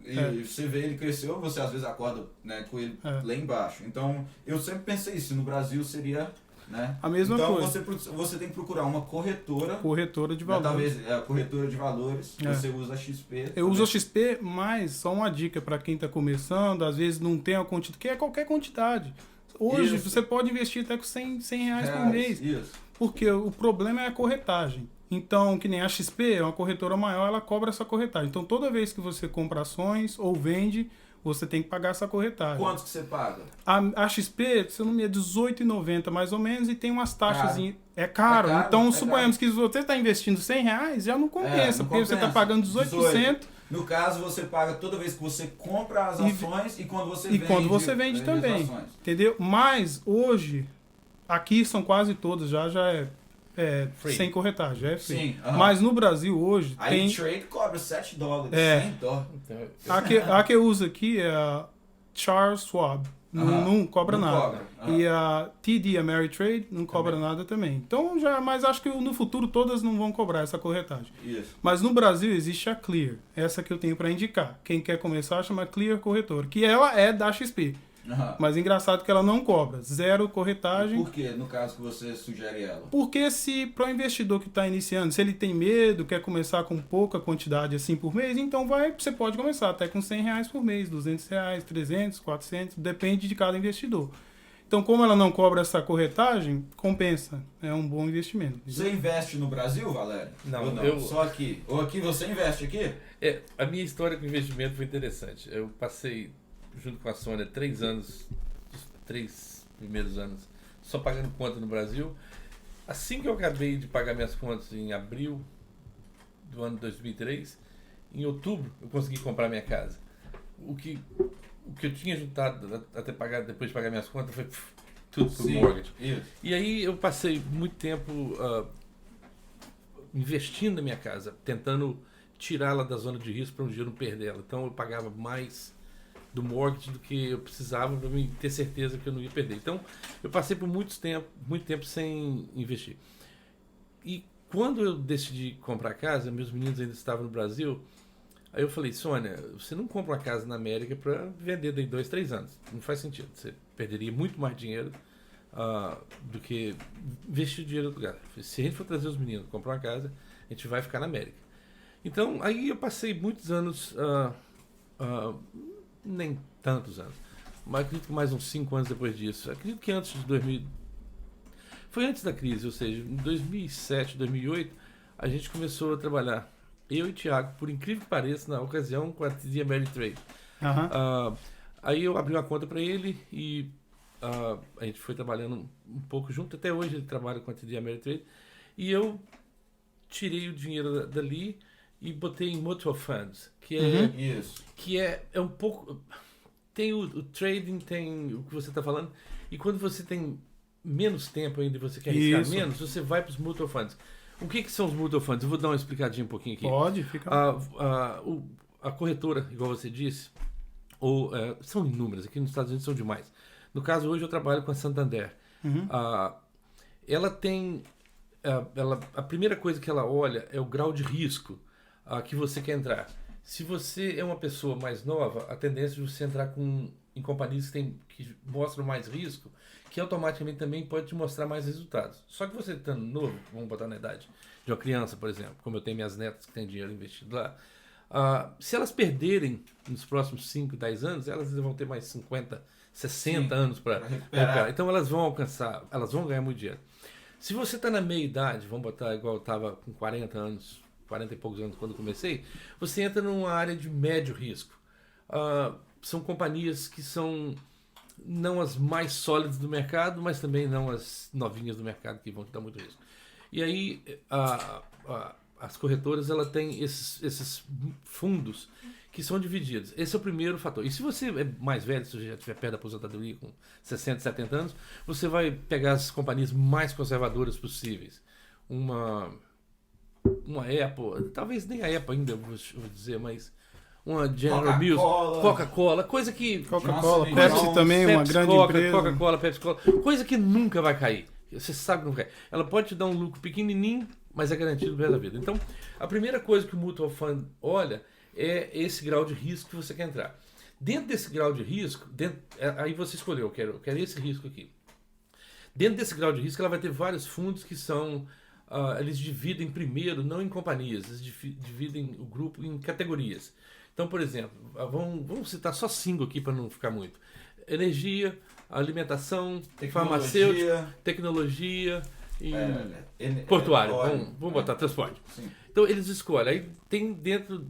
e É. você vê ele cresceu, você às vezes acorda, né, com ele É. lá embaixo. Então, eu sempre pensei isso. No Brasil seria. Né? A mesma então, coisa. você tem que procurar uma corretora. Corretora de Né, valores. talvez a corretora de valores. É. Você usa a XP. Eu uso a XP, mas só uma dica para quem está começando, às vezes não tem a quantidade, que é qualquer quantidade. Hoje Isso. você pode investir até com 100 reais por mês, Isso. porque o problema é a corretagem. Então, que nem a XP, é uma corretora maior, ela cobra essa corretagem. Então, toda vez que você compra ações ou vende, você tem que pagar essa corretagem. Quanto que você paga? A XP, se eu não me engano, é R$18,90 mais ou menos, e tem umas taxas. Caro. É caro. É caro, Então, é suponhamos que se você está investindo R$100, já não compensa, não porque você está compensa. pagando 18%. No caso, você paga toda vez que você compra as E- ações e quando você E vende. quando você vende as também, ações. entendeu? Mas hoje, aqui são quase todas, já é Free. sem corretagem, já é free. Sim. aham. Mas no Brasil hoje A tem... E-Trade cobra $7, É. $100. Então, A que eu uso aqui é a Charles Schwab, não cobra Não nada. cobra. aham. E a TD Ameritrade não cobra nada também. Então, mas acho que no futuro todas não vão cobrar essa corretagem. Isso. Mas no Brasil existe a Clear, essa que eu tenho para indicar. Quem quer começar chama Clear Corretora, que ela é da XP. Aham. Mas engraçado que ela não cobra, zero corretagem. Por que, no caso, que você sugere ela? Porque se para o investidor que está iniciando, se ele tem medo, quer começar com pouca quantidade assim por mês, então você pode começar até com R$100 por mês, R$200, 300, 400, depende de cada investidor. Então, como ela não cobra essa corretagem, compensa. É um bom investimento. Você investe no Brasil, Valério? Não, Ou não? eu- Só aqui. Ou aqui você investe aqui? a minha história com investimento foi interessante. Eu passei, junto com a Sônia, 3 primeiros anos, só pagando conta no Brasil. Assim que eu acabei de pagar minhas contas em abril do ano 2003, em outubro eu consegui comprar minha casa. O que eu tinha juntado até pagar, depois de pagar minhas contas foi tudo pro mortgage. Isso. E aí eu passei muito tempo investindo na minha casa, tentando tirá-la da zona de risco para um dia não perder ela. Então eu pagava mais do mortgage do que eu precisava para mim ter certeza que eu não ia perder. Então eu passei por muito tempo sem investir. E quando eu decidi comprar casa, meus meninos ainda estavam no Brasil, aí eu falei, Sônia, você não compra uma casa na América para vender em 2, 3 anos. Não faz sentido. Você perderia muito mais dinheiro do que investir dinheiro em outro lugar. Se a gente for trazer os meninos comprar uma casa, a gente vai ficar na América. Então, aí eu passei muitos anos, nem tantos anos, mas acredito que mais uns 5 anos depois disso. Acredito que antes de 2000... Foi antes da crise, ou seja, em 2007, 2008, a gente começou a trabalhar, eu e o Thiago, por incrível que pareça, na ocasião, com a TD Ameritrade. Aham. Aí eu abri uma conta para ele e a gente foi trabalhando um pouco junto. Até hoje ele trabalha com a TD Ameritrade. E eu tirei o dinheiro dali e botei em mutual funds, que Isso. é um pouco... Tem o trading, tem o que você está falando. E quando você tem menos tempo ainda e você quer arriscar Isso. menos, você vai para os mutual funds. O que são os mutual funds? Eu vou dar uma explicadinha um pouquinho aqui. Pode, fica. A corretora, igual você disse, são inúmeras, aqui nos Estados Unidos são demais. No caso, hoje eu trabalho com a Santander. Uhum. Ela tem... a primeira coisa que ela olha é o grau de risco que você quer entrar. Se você é uma pessoa mais nova, a tendência de você entrar em companhias que mostram mais risco, que automaticamente também pode te mostrar mais resultados. Só que você estando novo, vamos botar na idade de uma criança, por exemplo, como eu tenho minhas netas que têm dinheiro investido lá, se elas perderem nos próximos 5, 10 anos, elas vão ter mais 50, 60 anos para recuperar. Então elas vão ganhar muito dinheiro. Se você está na meia idade, vamos botar igual eu estava com 40 anos, 40 e poucos anos quando eu comecei, você entra numa área de médio risco. São companhias que são não as mais sólidas do mercado, mas também não as novinhas do mercado que vão te dar muito risco. E aí as corretoras ela têm esses fundos que são divididos. Esse é o primeiro fator. E se você é mais velho, se você já estiver perto da aposentadoria com 60, 70 anos, você vai pegar as companhias mais conservadoras possíveis. Uma Apple, talvez nem a Apple ainda, vou dizer, mas uma General Mills, Coca-Cola, coisa que... Coca-Cola, Pepsi também, uma grande empresa. Coca-Cola, Pepsi-Cola, coisa que nunca vai cair. Você sabe que não vai cair. Ela pode te dar um lucro pequenininho, mas é garantido no resto da vida. Então, a primeira coisa que o Mutual Fund olha é esse grau de risco que você quer entrar. Dentro desse grau de risco, aí você escolheu, eu quero esse risco aqui. Dentro desse grau de risco, ela vai ter vários fundos que são... eles dividem primeiro, não em companhias, eles dividem o grupo em categorias. Então, por exemplo, vamos citar só 5 aqui para não ficar muito. Energia, alimentação, farmacêutica, tecnologia e portuário. Vamos botar transporte. Sim. Então, eles escolhem. Aí tem dentro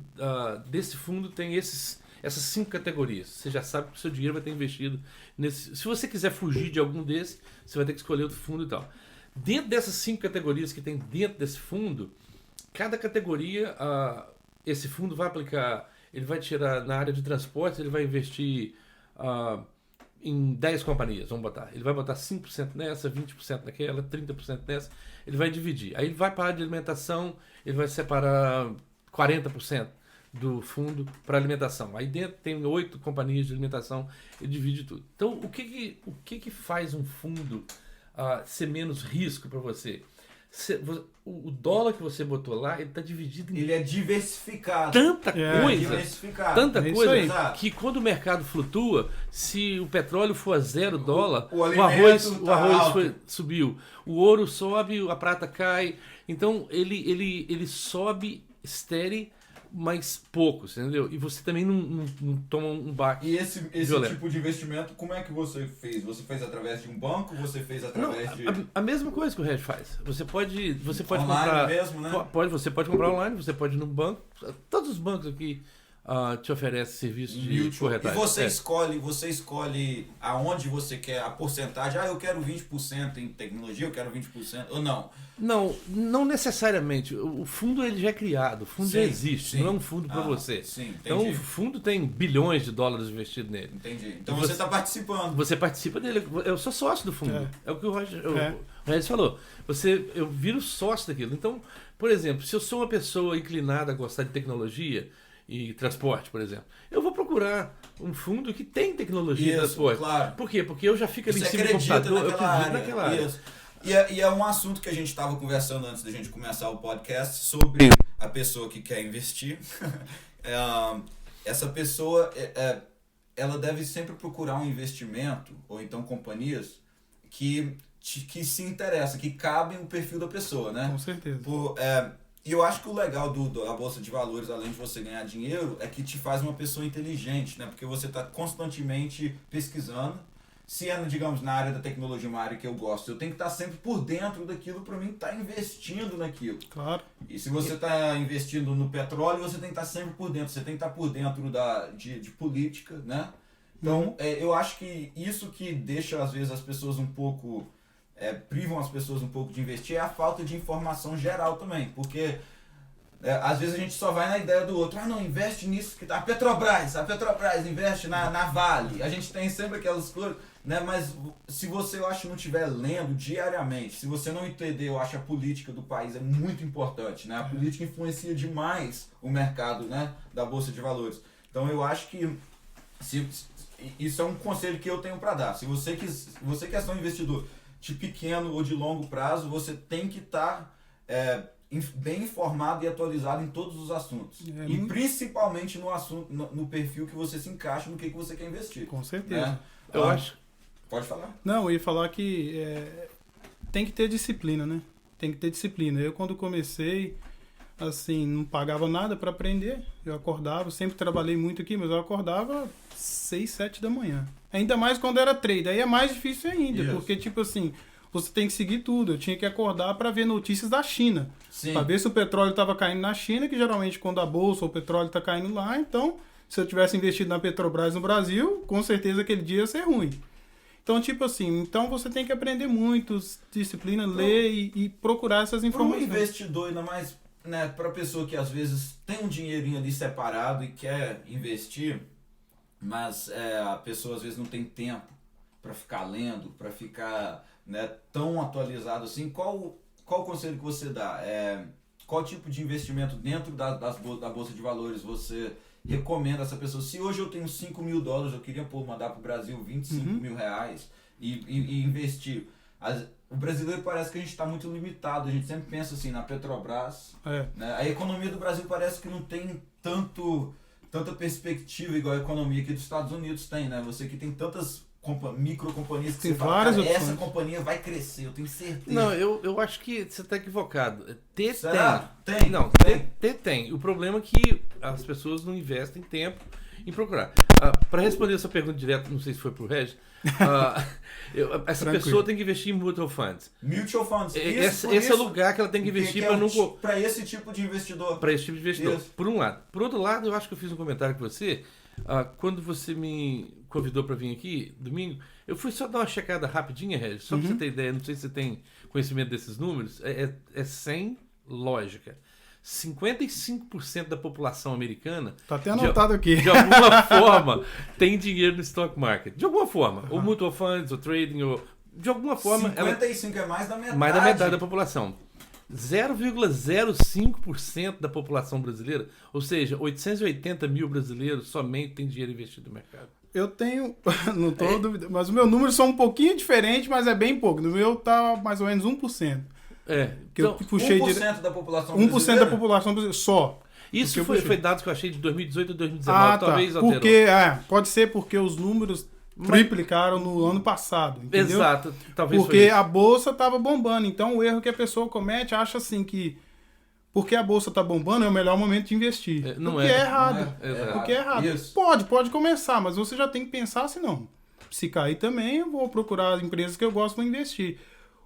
desse fundo, tem essas 5 categorias. Você já sabe que o seu dinheiro vai ter investido nesse. Se você quiser fugir de algum desses, você vai ter que escolher outro fundo e tal. Dentro dessas 5 categorias que tem dentro desse fundo, cada categoria, esse fundo vai aplicar, ele vai tirar na área de transporte, ele vai investir em 10 companhias, vamos botar. Ele vai botar 5% nessa, 20% naquela, 30% nessa, ele vai dividir. Aí ele vai para a área de alimentação, ele vai separar 40% do fundo para alimentação. Aí dentro tem 8 companhias de alimentação, ele divide tudo. Então, o que faz um fundo ser menos risco para você? O dólar que você botou lá, ele está dividido em... Ele é diversificado. Tanta coisa, Diversificado. que quando o mercado flutua, se o petróleo for a $0, o arroz subiu, o ouro sobe, a prata cai. Então ele sobe estéril, mas poucos, entendeu? E você também não toma um baque. E esse tipo de investimento, como é que você fez? Você fez através de um banco? Você fez através de... A mesma coisa que o Regis faz. Você pode online comprar... mesmo, né? Você pode comprar online, você pode ir no banco. Todos os bancos aqui te oferecem serviço de corretagem. E você escolhe aonde você quer a porcentagem. Eu quero 20% em tecnologia, eu quero 20%, ou não? Não necessariamente. O fundo ele já é criado, o fundo já existe, não é um fundo para você. Sim, então o fundo tem bilhões de dólares investidos nele. Entendi. Então você está participando. Você participa dele. Eu sou sócio do fundo. É o que o Regis falou. Eu viro sócio daquilo. Então, por exemplo, se eu sou uma pessoa inclinada a gostar de tecnologia e transporte, por exemplo, eu vou procurar um fundo que tem tecnologia de transporte. Claro. Por quê? Porque eu já fico ali em cima do computador, eu acredito naquela área. Isso. E é um assunto que a gente estava conversando antes da gente começar o podcast sobre a pessoa que quer investir. Essa pessoa, ela deve sempre procurar um investimento, ou então companhias, que se interessa, que cabem o perfil da pessoa, né? Com certeza. E eu acho que o legal da Bolsa de Valores, além de você ganhar dinheiro, é que te faz uma pessoa inteligente, né? Porque você está constantemente pesquisando. Se é, digamos, na área da tecnologia, uma área que eu gosto, eu tenho que estar sempre por dentro daquilo para mim estar investindo naquilo. Claro. E se você está investindo no petróleo, você tem que estar sempre por dentro. Você tem que estar por dentro de política, né? Então, eu acho que isso que deixa, às vezes, as pessoas um pouco... privam as pessoas um pouco de investir é a falta de informação geral também. Porque... às vezes a gente só vai na ideia do outro. Não, investe nisso que tá. A Petrobras investe na Vale. A gente tem sempre aquelas coisas. né? Mas se você, eu acho, não estiver lendo diariamente, se você não entender, eu acho a política do país é muito importante, né? A política influencia demais o mercado, né, da Bolsa de Valores. Então eu acho que isso é um conselho que eu tenho para dar. Se você quer ser um investidor de pequeno ou de longo prazo, você tem que estar bem informado e atualizado em todos os assuntos. E principalmente no assunto, no perfil que você se encaixa, no que você quer investir. Com certeza. Né? Eu acho. Pode falar. Não, eu ia falar que tem que ter disciplina, né? Tem que ter disciplina. Eu, quando comecei, assim, não pagava nada para aprender. Eu acordava, sempre trabalhei muito aqui, mas eu acordava 6, 7 da manhã. Ainda mais quando era trader. Aí é mais difícil ainda, porque, tipo assim, você tem que seguir tudo. Eu tinha que acordar para ver notícias da China. Para ver se o petróleo estava caindo na China, que geralmente quando a bolsa ou o petróleo está caindo lá, então, se eu tivesse investido na Petrobras no Brasil, com certeza aquele dia ia ser ruim. Então, tipo assim, então você tem que aprender muito, disciplina, ler e procurar essas informações. Para um investidor, ainda mais, né, para pessoa que às vezes tem um dinheirinho ali separado e quer investir, mas a pessoa às vezes não tem tempo para ficar lendo, para ficar, né, tão atualizado assim. Qual o conselho que você dá? Qual tipo de investimento dentro da Bolsa de Valores você recomenda essa pessoa? Se hoje eu tenho $5 mil, eu queria mandar para o Brasil 25 mil reais e investir. O brasileiro parece que a gente está muito limitado, a gente sempre pensa assim na Petrobras. Né? A economia do Brasil parece que não tem tanta perspectiva igual a economia aqui dos Estados Unidos tem, né? Você que tem tantas microcompanhias que tem você fala, cara, opções. essa companhia vai crescer, eu tenho certeza. Não, eu acho que você está equivocado. Será? Tem. Não, tem. O problema é que as pessoas não investem tempo em procurar. Para responder essa pergunta direto, não sei se foi para o Regis, essa pessoa tem que investir em mutual funds. Mutual funds. Esse é o lugar que ela tem que investir para esse tipo de investidor. Para esse tipo de investidor. Isso. Por um lado. Por outro lado, eu acho que eu fiz um comentário com você. Quando você me convidou para vir aqui, domingo, eu fui só dar uma checada rapidinha, Regis, só para você ter ideia, não sei se você tem conhecimento desses números, é sem lógica. 55% da população americana... Tá até anotado aqui. De alguma forma, tem dinheiro no stock market. De alguma forma. Ou mutual funds, ou trading, ou... De alguma forma... 55 é mais da metade. Mais da metade da população. 0,05% da população brasileira, ou seja, 880 mil brasileiros somente têm dinheiro investido no mercado. Eu tenho, não estou duvidando, mas os meus números são um pouquinho diferentes, mas é bem pouco. No meu tá mais ou menos 1%. Que eu puxei 1% da população 1% brasileira? da população brasileira, só. Isso foi dados que eu achei de 2018 a 2019, talvez alterou. Porque, pode ser porque os números triplicaram no ano passado, entendeu? Exato, talvez porque a bolsa estava bombando. Então, o erro que a pessoa comete, acha assim que porque a bolsa está bombando é o melhor momento de investir. Não porque é errado. Porque é errado. Isso. Pode começar, mas você já tem que pensar assim, não. Se cair também, eu vou procurar empresas que eu gosto para investir.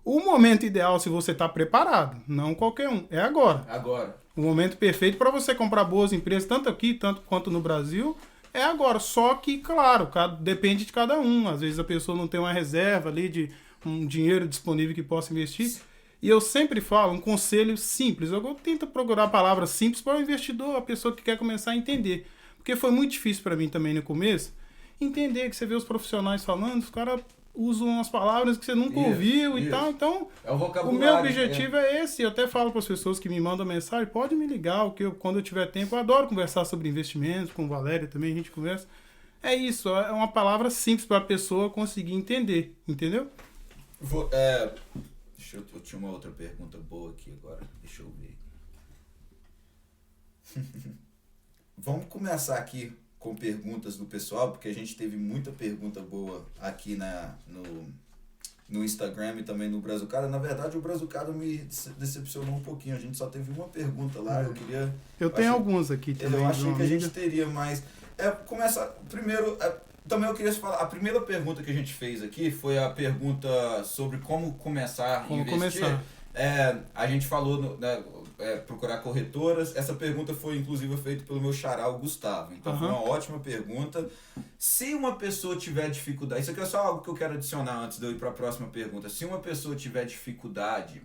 O momento ideal, se você está preparado, não qualquer um, é agora. O momento perfeito para você comprar boas empresas, tanto aqui tanto quanto no Brasil, é agora. Só que, claro, depende de cada um. Às vezes a pessoa não tem uma reserva ali de um dinheiro disponível que possa investir. E eu sempre falo um conselho simples. Eu tento procurar palavras simples para o investidor, a pessoa que quer começar a entender. Porque foi muito difícil para mim também no começo entender que você vê os profissionais falando, os caras usam umas palavras que você nunca ouviu e tal. Então, o meu objetivo é esse. Eu até falo para as pessoas que me mandam mensagem, pode me ligar, quando eu tiver tempo, eu adoro conversar sobre investimentos, com o Valério também a gente conversa. É isso, é uma palavra simples para a pessoa conseguir entender, entendeu? Eu tinha uma outra pergunta boa aqui agora, deixa eu ver. Vamos começar aqui com perguntas do pessoal, porque a gente teve muita pergunta boa aqui no Instagram e também no Brazucada. Na verdade, o Brazucada me decepcionou um pouquinho, a gente só teve uma pergunta lá, eu tenho alguns aqui também. Eu achei que a gente teria mais... Começa primeiro... Também eu queria falar, a primeira pergunta que a gente fez aqui foi a pergunta sobre como começar a investir. A gente falou, procurar corretoras. Essa pergunta foi inclusive feita pelo meu xará, o Gustavo. Então foi uma ótima pergunta. Se uma pessoa tiver dificuldade, isso aqui é só algo que eu quero adicionar antes de eu ir para a próxima pergunta. Se uma pessoa tiver dificuldade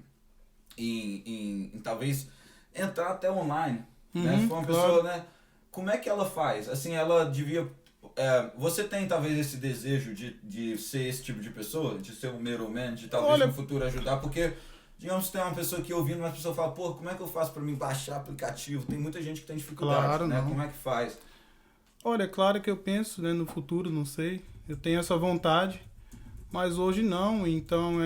em talvez entrar até online, né? Se for uma pessoa, né? Como é que ela faz? Assim, ela devia você tem talvez esse desejo de ser esse tipo de pessoa? De ser um middleman, de talvez Olha, no futuro ajudar? Porque, digamos, tem uma pessoa aqui ouvindo, mas a pessoa fala, pô, como é que eu faço pra mim baixar aplicativo? Tem muita gente que tem dificuldade, Claro, né? não. Como é que faz? Olha, é claro que eu penso, né, no futuro, não sei. Eu tenho essa vontade, mas hoje não. Então,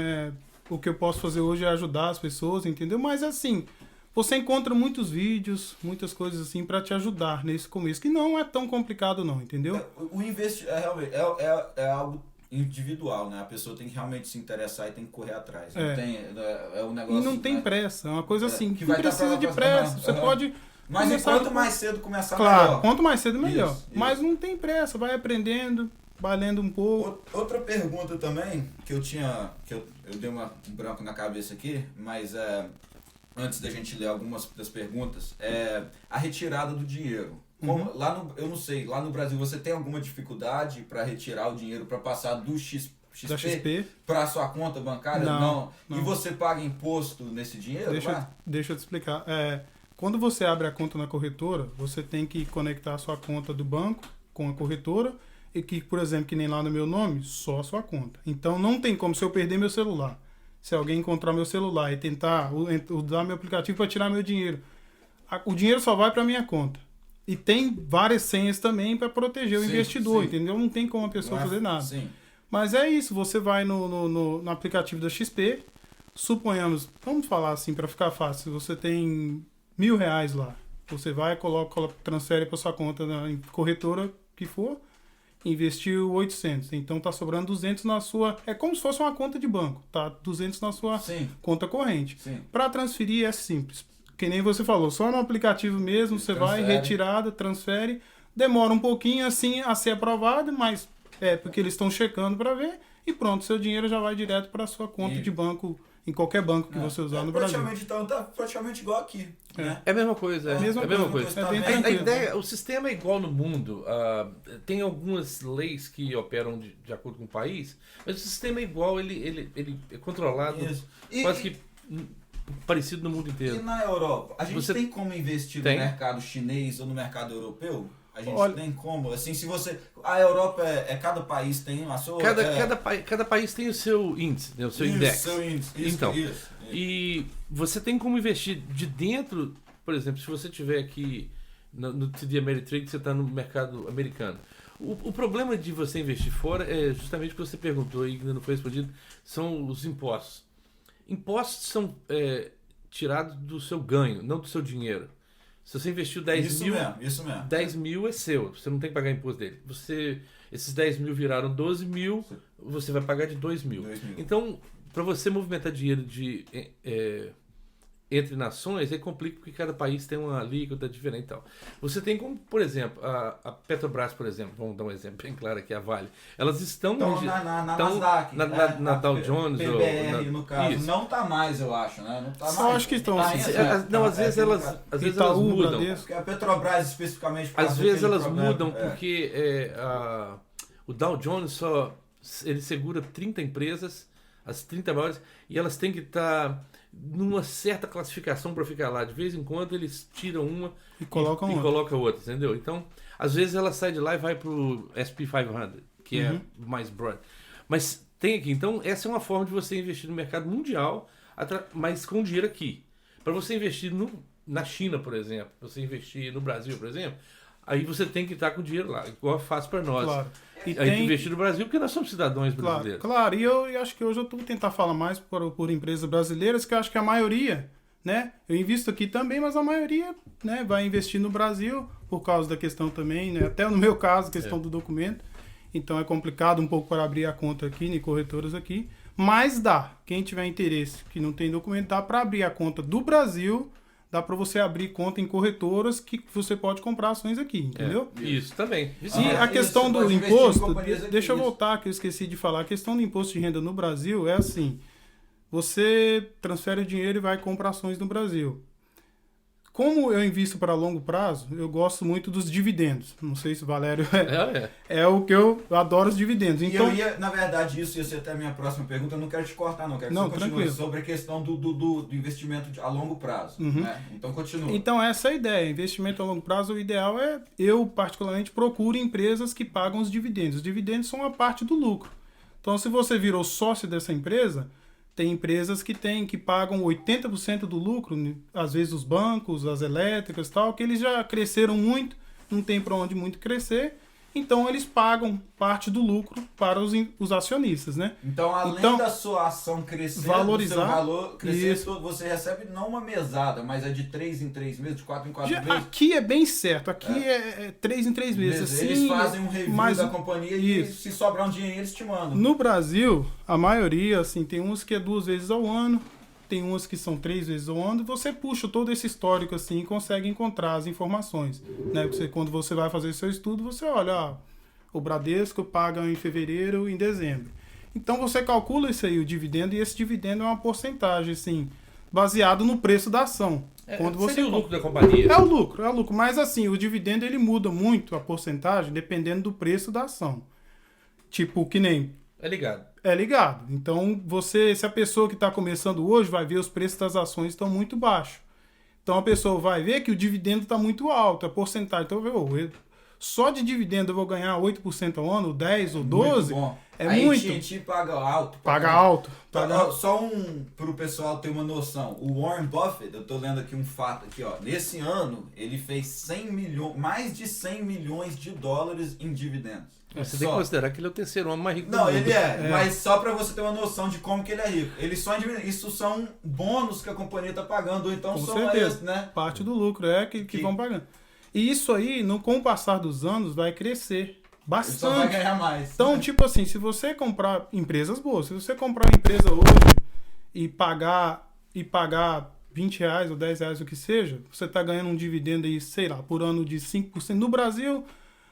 o que eu posso fazer hoje é ajudar as pessoas, entendeu? Mas assim, você encontra muitos vídeos, muitas coisas assim para te ajudar nesse começo, que não é tão complicado não, entendeu? O investir é algo individual, né? A pessoa tem que realmente se interessar e tem que correr atrás. Não tem, é um negócio, E não tem né? pressa, é uma coisa assim, que não vai dar precisa pra- de pressa. Você Aham. pode Mas começar quanto mais cedo começar, Claro, melhor. quanto mais cedo melhor. Isso. Mas não tem pressa, vai aprendendo, vai lendo um pouco. Outra pergunta também, que eu dei um branco na cabeça aqui, mas antes da gente ler algumas das perguntas, é a retirada do dinheiro. Como, eu não sei, lá no Brasil você tem alguma dificuldade para retirar o dinheiro, para passar do Da XP. para sua conta bancária? Não. E você paga imposto nesse dinheiro? Deixa eu te explicar. Quando você abre a conta na corretora, você tem que conectar a sua conta do banco com a corretora e que, por exemplo, que nem lá no meu nome, só a sua conta. Então não tem como, se eu perder meu celular, se alguém encontrar meu celular e tentar usar meu aplicativo para tirar meu dinheiro, o dinheiro só vai para minha conta. E tem várias senhas também para proteger o investidor, entendeu? Não tem como a pessoa fazer nada. Sim. Mas é isso, você vai no aplicativo da XP, suponhamos, vamos falar assim para ficar fácil, você tem R$1.000 lá, você vai, transfere para sua conta na corretora que for, investiu 800, então tá sobrando 200 na sua, é como se fosse uma conta de banco, tá 200 na sua conta corrente. Para transferir é simples, que nem você falou, só no aplicativo mesmo, você vai, retirada, transfere, demora um pouquinho assim a ser aprovado, mas porque eles estão checando para ver, e pronto, seu dinheiro já vai direto para sua conta de banco, em qualquer banco que você usar no Brasil. Então tá praticamente igual aqui. Né? É a mesma coisa. É a mesma coisa. É bem A tranquilo. ideia, o sistema é igual no mundo. Tem algumas leis que operam de acordo com o país, mas o sistema é igual, ele é controlado, quase que parecido no mundo inteiro. E na Europa? A gente tem como investir no mercado chinês ou no mercado europeu? A gente tem como? Assim, se você... A Europa cada país tem a sua... Cada país tem o seu índice, né, o seu index. Seu índice. Isso. E você tem como investir de dentro, por exemplo, se você estiver aqui no TD Ameritrade, você está no mercado americano. O problema de você investir fora é justamente o que você perguntou e ainda não foi respondido, são os impostos. Impostos são tirados do seu ganho, não do seu dinheiro. Se você investiu 10 mil, isso mesmo. 10 mil é seu, você não tem que pagar imposto dele. Esses 10 mil viraram 12 mil, você vai pagar de 2 mil. Então, para você movimentar dinheiro entre nações, complica porque cada país tem uma alíquota diferente e tal. Você tem como, por exemplo, a Petrobras, por exemplo, vamos dar um exemplo bem claro aqui, a Vale. Elas estão na Nasdaq, na Dow Jones. PBR, no caso. Isso. Não tá mais, eu acho, né? Não tá mais. Eu acho que estão. Às vezes elas mudam. Porque a Petrobras, especificamente... Às vezes elas mudam porque o Dow Jones ele segura 30 empresas, as 30 maiores, e elas têm que estar numa certa classificação para ficar lá. De vez em quando eles tiram uma e colocam outra, entendeu? Então, às vezes ela sai de lá e vai para o SP 500, que é mais broad. Mas tem aqui. Então, essa é uma forma de você investir no mercado mundial, mas com dinheiro aqui. Para você investir na China, por exemplo, você investir no Brasil, por exemplo, aí você tem que estar com dinheiro lá, igual faz para nós. Claro. Aí investir no Brasil, porque nós somos cidadãos brasileiros. Claro, e eu acho que hoje eu estou tentar falar mais por empresas brasileiras, que eu acho que a maioria, né? Eu invisto aqui também, mas a maioria, né, vai investir no Brasil por causa da questão também, né? Até no meu caso, questão do documento. Então é complicado um pouco para abrir a conta aqui, em corretoras aqui. Mas dá. Quem tiver interesse, que não tem documento, dá para abrir a conta do Brasil. Dá para você abrir conta em corretoras que você pode comprar ações aqui, entendeu? Isso também. E a questão do imposto, deixa eu voltar, que eu esqueci de falar. A questão do imposto de renda no Brasil é assim: você transfere o dinheiro e vai comprar ações no Brasil. como eu invisto para longo prazo, eu gosto muito dos dividendos. Não sei se o Valério é o que eu adoro, os dividendos. Então, na verdade, isso ia ser até a minha próxima pergunta. Eu não quero te cortar, não. Quero que você continue tranquilo. sobre a questão do investimento a longo prazo. Né? Então, continua. Então, essa é a ideia. Investimento a longo prazo, o ideal é, eu particularmente procuro empresas que pagam os dividendos. Os dividendos são uma parte do lucro. Então, se você virou sócio dessa empresa, tem empresas que pagam 80% do lucro, às vezes os bancos, as elétricas e tal, que eles já cresceram muito, não tem para onde muito crescer, então eles pagam parte do lucro para os acionistas, né? Então, além da sua ação crescer, valorizar, do seu valor crescer, isso. você recebe não uma mesada, mas é de 3 em 3 meses, de 4 em 4 meses. Aqui é bem certo, aqui é 3 em 3 meses. Assim, eles fazem um review da companhia e se sobrar um dinheiro eles te mandam. No Brasil, a maioria, assim, tem uns que é 2 vezes ao ano, tem umas que são 3 vezes ao ano, você puxa todo esse histórico assim e consegue encontrar as informações. Né? Quando você vai fazer seu estudo, você olha, o Bradesco paga em fevereiro e em dezembro. Então você calcula isso aí, o dividendo, e esse dividendo é uma porcentagem, assim, baseado no preço da ação. Quando você o lucro da companhia. É o lucro. Mas assim, o dividendo ele muda muito a porcentagem dependendo do preço da ação. Tipo, que nem... É ligado. Então, se a pessoa que está começando hoje vai ver os preços das ações estão muito baixos. Então, a pessoa vai ver que o dividendo está muito alto, a porcentagem. Então, só de dividendo eu vou ganhar 8% ao ano, 10% ou 12%. Muito bom. É a muito. A AT&T paga alto. Paga alto. Só para o pessoal ter uma noção. O Warren Buffett, eu estou lendo aqui um fato aqui, ó. Nesse ano, ele fez mais de 100 milhões de dólares em dividendos. Você tem que considerar que ele é o terceiro homem mais rico do mundo. mundo. Não, ele é. Mas só para você ter uma noção de como que ele é rico. Ele só em dividendos. Isso são bônus que a companhia está pagando. Ou então com são certeza. né? Parte do lucro que vão pagando. E isso aí, com o passar dos anos, vai crescer bastante. Só vai ganhar mais. Então, tipo assim, se você comprar empresas boas, se você comprar uma empresa hoje e pagar R$20 ou R$10, o que seja, você está ganhando um dividendo aí, sei lá, por ano de 5%. No Brasil,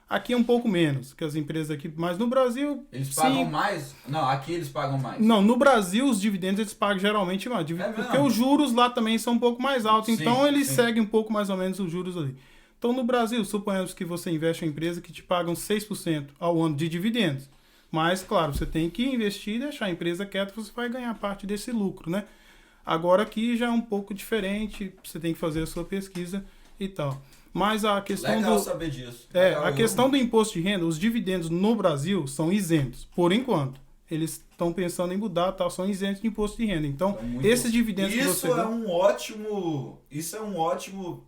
aqui é um pouco menos que as empresas aqui, mas no Brasil... Eles pagam mais? Não, aqui eles pagam mais. Não, no Brasil os dividendos eles pagam geralmente mais, porque os juros lá também são um pouco mais altos, então eles seguem um pouco mais ou menos os juros ali. Então, no Brasil, suponhamos que você investe em uma empresa que te pagam 6% ao ano de dividendos. Mas, claro, você tem que investir e deixar a empresa quieta, você vai ganhar parte desse lucro, né? Agora aqui já é um pouco diferente, você tem que fazer a sua pesquisa e tal. Mas a questão Legal saber disso. A questão do imposto de renda, os dividendos no Brasil são isentos, por enquanto. Eles estão pensando em mudar, tal, são isentos de imposto de renda. Então, esses dividendos que você... Isso é um ótimo...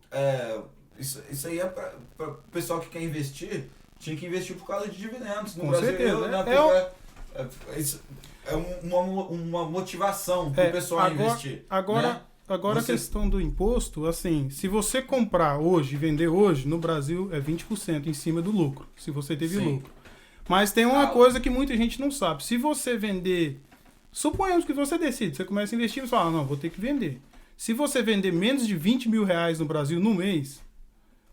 Isso aí é para o pessoal que quer investir, tinha que investir por causa de dividendos. No Brasil, certeza. É uma motivação para o pessoal investir. Agora a questão do imposto, assim, se você comprar hoje e vender hoje, no Brasil é 20% em cima do lucro, se você teve lucro. Mas tem uma coisa que muita gente não sabe. Se você vender, suponhamos que você decide, você começa a investir e você fala, não, vou ter que vender. Se você vender menos de R$20 mil no Brasil no mês,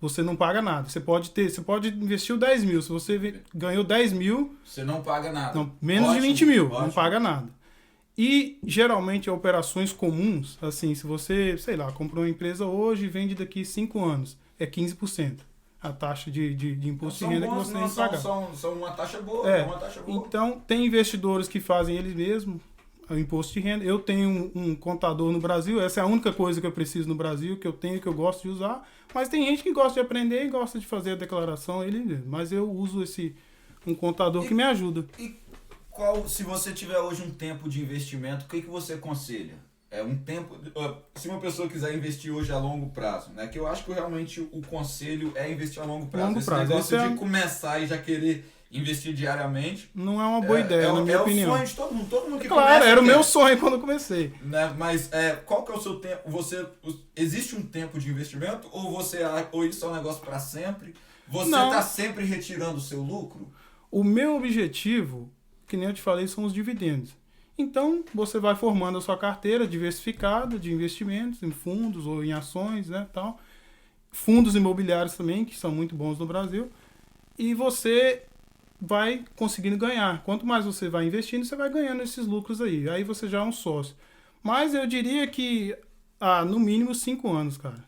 você não paga nada. Você pode investir 10 mil. Se você ganhou 10 mil... Você não paga nada. Não, menos de 20 mil. Não paga nada. E, geralmente, operações comuns, assim, se você, sei lá, comprou uma empresa hoje e vende daqui 5 anos, é 15%. A taxa de imposto de renda que você tem que pagar. São uma taxa boa. Uma taxa boa. Então, tem investidores que fazem eles mesmos o imposto de renda. Eu tenho um contador no Brasil, essa é a única coisa que eu preciso no Brasil, que eu tenho, que eu gosto de usar, mas tem gente que gosta de aprender e gosta de fazer a declaração ele mesmo, mas eu uso um contador que me ajuda. E se você tiver hoje um tempo de investimento, o que você aconselha? Se uma pessoa quiser investir hoje a longo prazo, né? Que eu acho que realmente o conselho é investir a longo prazo. Esse negócio de começar e já querer investir diariamente. Não é uma boa ideia, na minha opinião. É o sonho de todo mundo que começa. Claro, era o meu sonho quando eu comecei. Né? Mas qual que é o seu tempo? Existe um tempo de investimento ou isso é um negócio para sempre? Você está sempre retirando o seu lucro? O meu objetivo, que nem eu te falei, são os dividendos. Então, você vai formando a sua carteira diversificada de investimentos em fundos ou em ações, né, tal. Fundos imobiliários também, que são muito bons no Brasil. E você vai conseguindo ganhar. Quanto mais você vai investindo, você vai ganhando esses lucros aí. Aí você já é um sócio. Mas eu diria que, no mínimo 5 anos, cara.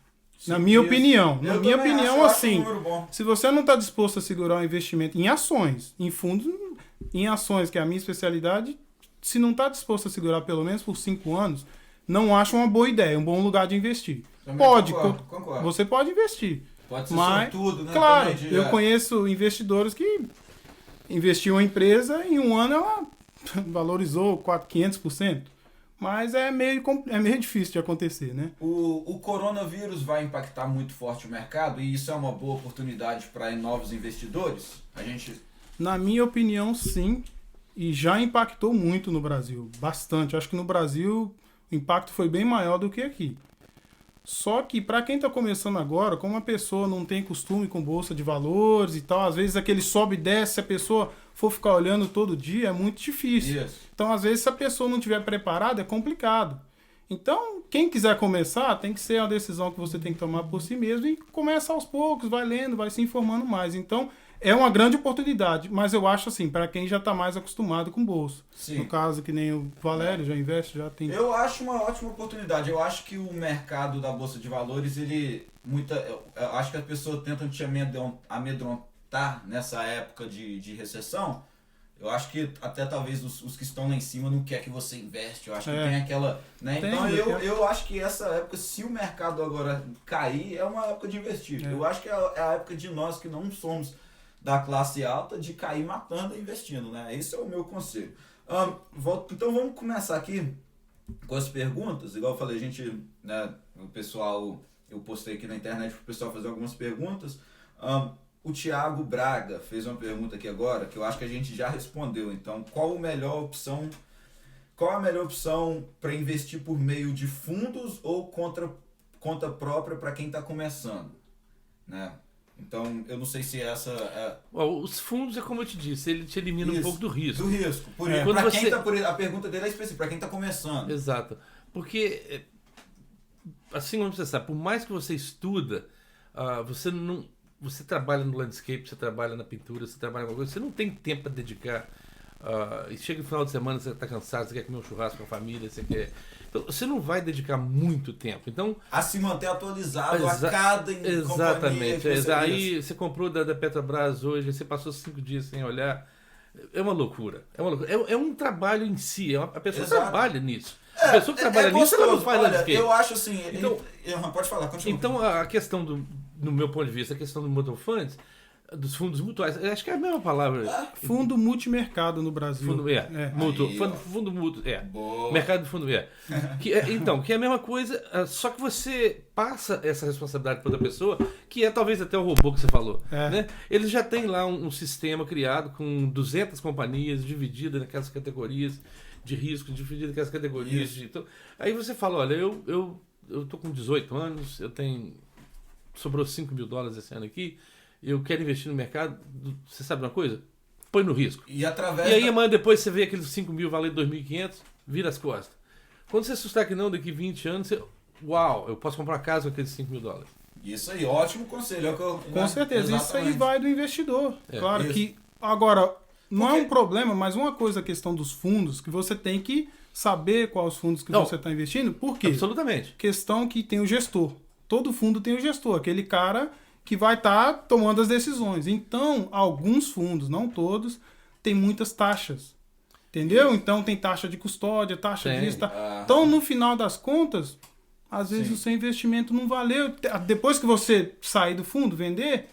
Na minha opinião. Na Eu minha também opinião, acho assim, um número bom. se você não está disposto a segurar um investimento em ações, em fundos, em ações, que é a minha especialidade, se não está disposto a segurar pelo menos por 5 anos, não acho uma boa ideia, um bom lugar de investir. Também Pode, concordo. você pode investir. Pode ser Mas, tudo, né? claro, Também eu conheço investidores que investiam em empresa e em um ano ela valorizou 500%. Mas é meio difícil de acontecer, né? O coronavírus vai impactar muito forte o mercado e isso é uma boa oportunidade para novos investidores? Na minha opinião, sim. E já impactou muito no Brasil. Bastante. Acho que no Brasil o impacto foi bem maior do que aqui. Só que para quem está começando agora, como a pessoa não tem costume com bolsa de valores e tal, às vezes aquele sobe e desce, se a pessoa for ficar olhando todo dia, é muito difícil. Isso. Então, às vezes, se a pessoa não estiver preparada, é complicado. Então, quem quiser começar, tem que ser uma decisão que você tem que tomar por si mesmo e começa aos poucos, vai lendo, vai se informando mais. Então, é uma grande oportunidade, mas eu acho assim, para quem já está mais acostumado com bolsa. Sim. No caso, que nem o Valério já investe, já tem... Eu acho uma ótima oportunidade. Eu acho que o mercado da Bolsa de Valores, eu acho que as pessoas tentam te amedrontar nessa época de recessão. Eu acho que até talvez os que estão lá em cima não querem que você investe. Eu acho que tem aquela... Né? Então eu acho que essa época, se o mercado agora cair, é uma época de investir. Eu acho que é a época de nós que não somos da classe alta de cair matando e investindo, né? Esse é o meu conselho. Então vamos começar aqui com as perguntas. Igual eu falei, a gente, né, o pessoal, eu postei aqui na internet para o pessoal fazer algumas perguntas. O Thiago Braga fez uma pergunta aqui agora que eu acho que a gente já respondeu. Então, qual a melhor opção para investir por meio de fundos ou conta própria para quem está começando, né? Então, eu não sei se essa é... Os fundos, é como eu te disse, ele te elimina um pouco do risco. Do risco. A pergunta dele é específica, para quem está começando. Exato. Porque, assim como você sabe, por mais que você estuda, você trabalha no landscape, você trabalha na pintura, você trabalha em alguma coisa, você não tem tempo para dedicar. E chega no final de semana, você está cansado, você quer comer um churrasco com a família, você quer... Então, você não vai dedicar muito tempo. Então, a se manter atualizado a cada exatamente. Aí você comprou da Petrobras hoje, você passou 5 dias sem olhar. É uma loucura. É um trabalho em si. A pessoa trabalha nisso. A pessoa que trabalha nisso, ela não faz landscape. Eu acho assim... pode falar, continua. Então, a questão no meu ponto de vista, a questão do mutual funds, dos fundos mutuais, eu acho que é a mesma palavra. Fundo multimercado no Brasil. Fundo mútuo, Boa. mercado de fundo, que é a mesma coisa, só que você passa essa responsabilidade para outra pessoa, que é talvez até o robô que você falou. Né? Ele já tem lá um sistema criado com 200 companhias divididas naquelas categorias de risco, divididas naquelas categorias. Então, aí você fala, olha, eu tô com 18 anos, sobrou $5 mil esse ano aqui, eu quero investir no mercado, você sabe uma coisa? Põe no risco. E aí amanhã depois você vê aqueles 5 mil valendo 2.500, vira as costas. Quando você assustar que não, daqui 20 anos, eu posso comprar uma casa com aqueles $5 mil. Isso aí, ótimo conselho. Com certeza, exatamente. Isso aí vai do investidor. Claro isso. que, agora, não é um problema, mas uma coisa, a questão dos fundos, que você tem que saber quais fundos que você está investindo. Por quê? Absolutamente. Questão que tem o gestor. Todo fundo tem o gestor, aquele cara que vai estar tomando as decisões. Então, alguns fundos, não todos, tem muitas taxas. Entendeu? Então, tem taxa de custódia, taxa disso. Então, no final das contas, às vezes o seu investimento não valeu. Depois que você sair do fundo, vender,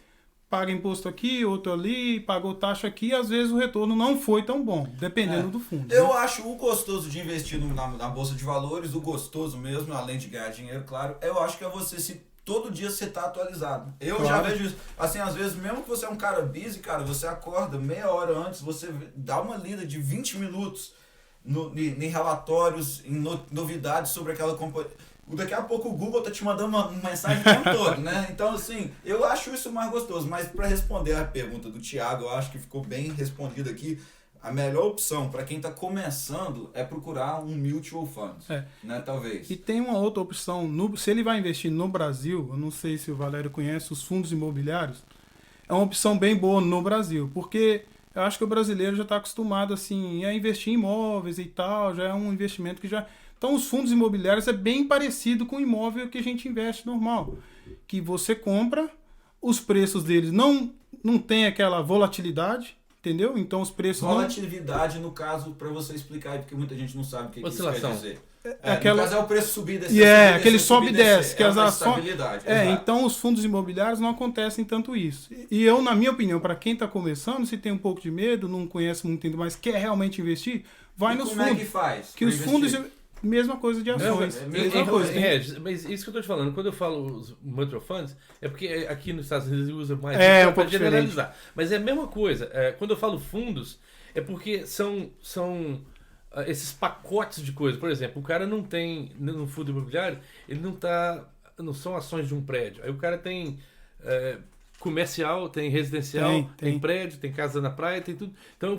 paga imposto aqui, outro ali, pagou taxa aqui, às vezes o retorno não foi tão bom, dependendo do fundo. Eu acho o gostoso de investir na Bolsa de Valores, o gostoso mesmo, além de ganhar dinheiro, claro, eu acho que é você todo dia você tá atualizado. Eu já vejo isso. Assim, às vezes, mesmo que você é um cara busy, cara, você acorda meia hora antes, você dá uma lida de 20 minutos em relatórios, em novidades sobre aquela companhia. Daqui a pouco o Google tá te mandando uma mensagem o tempo todo, né? Então, assim, eu acho isso mais gostoso. Mas para responder a pergunta do Thiago, eu acho que ficou bem respondido aqui. A melhor opção para quem está começando é procurar um mutual fund, né? Talvez. E tem uma outra opção, se ele vai investir no Brasil, eu não sei se o Valério conhece os fundos imobiliários, é uma opção bem boa no Brasil, porque eu acho que o brasileiro já está acostumado assim, a investir em imóveis e tal, já é um investimento que já... Então os fundos imobiliários é bem parecido com o imóvel que a gente investe normal. que você compra, os preços deles não tem aquela volatilidade, entendeu? Então os preços Volatilidade, no caso, para você explicar aí, porque muita gente não sabe o que isso quer dizer. Aquela... No caso é o preço subir e descer. E aquele sobe e desce. Que é as ações... estabilidade. Então os fundos imobiliários não acontecem tanto isso. E eu, na minha opinião, para quem está começando, se tem um pouco de medo, não conhece muito ainda, mas quer realmente investir, vai nos fundos. Como é que faz? Que os fundos, mesma coisa de ações. Mesma coisa. Mas isso que eu estou te falando, quando eu falo os mutual funds, é porque aqui nos Estados Unidos usa mais um para generalizar. Mas é a mesma coisa. Quando eu falo fundos, é porque são esses pacotes de coisas. Por exemplo, o cara não tem, no fundo imobiliário, ele não são ações de um prédio. Aí o cara tem comercial, tem residencial, tem prédio, tem casa na praia, tem tudo. Então,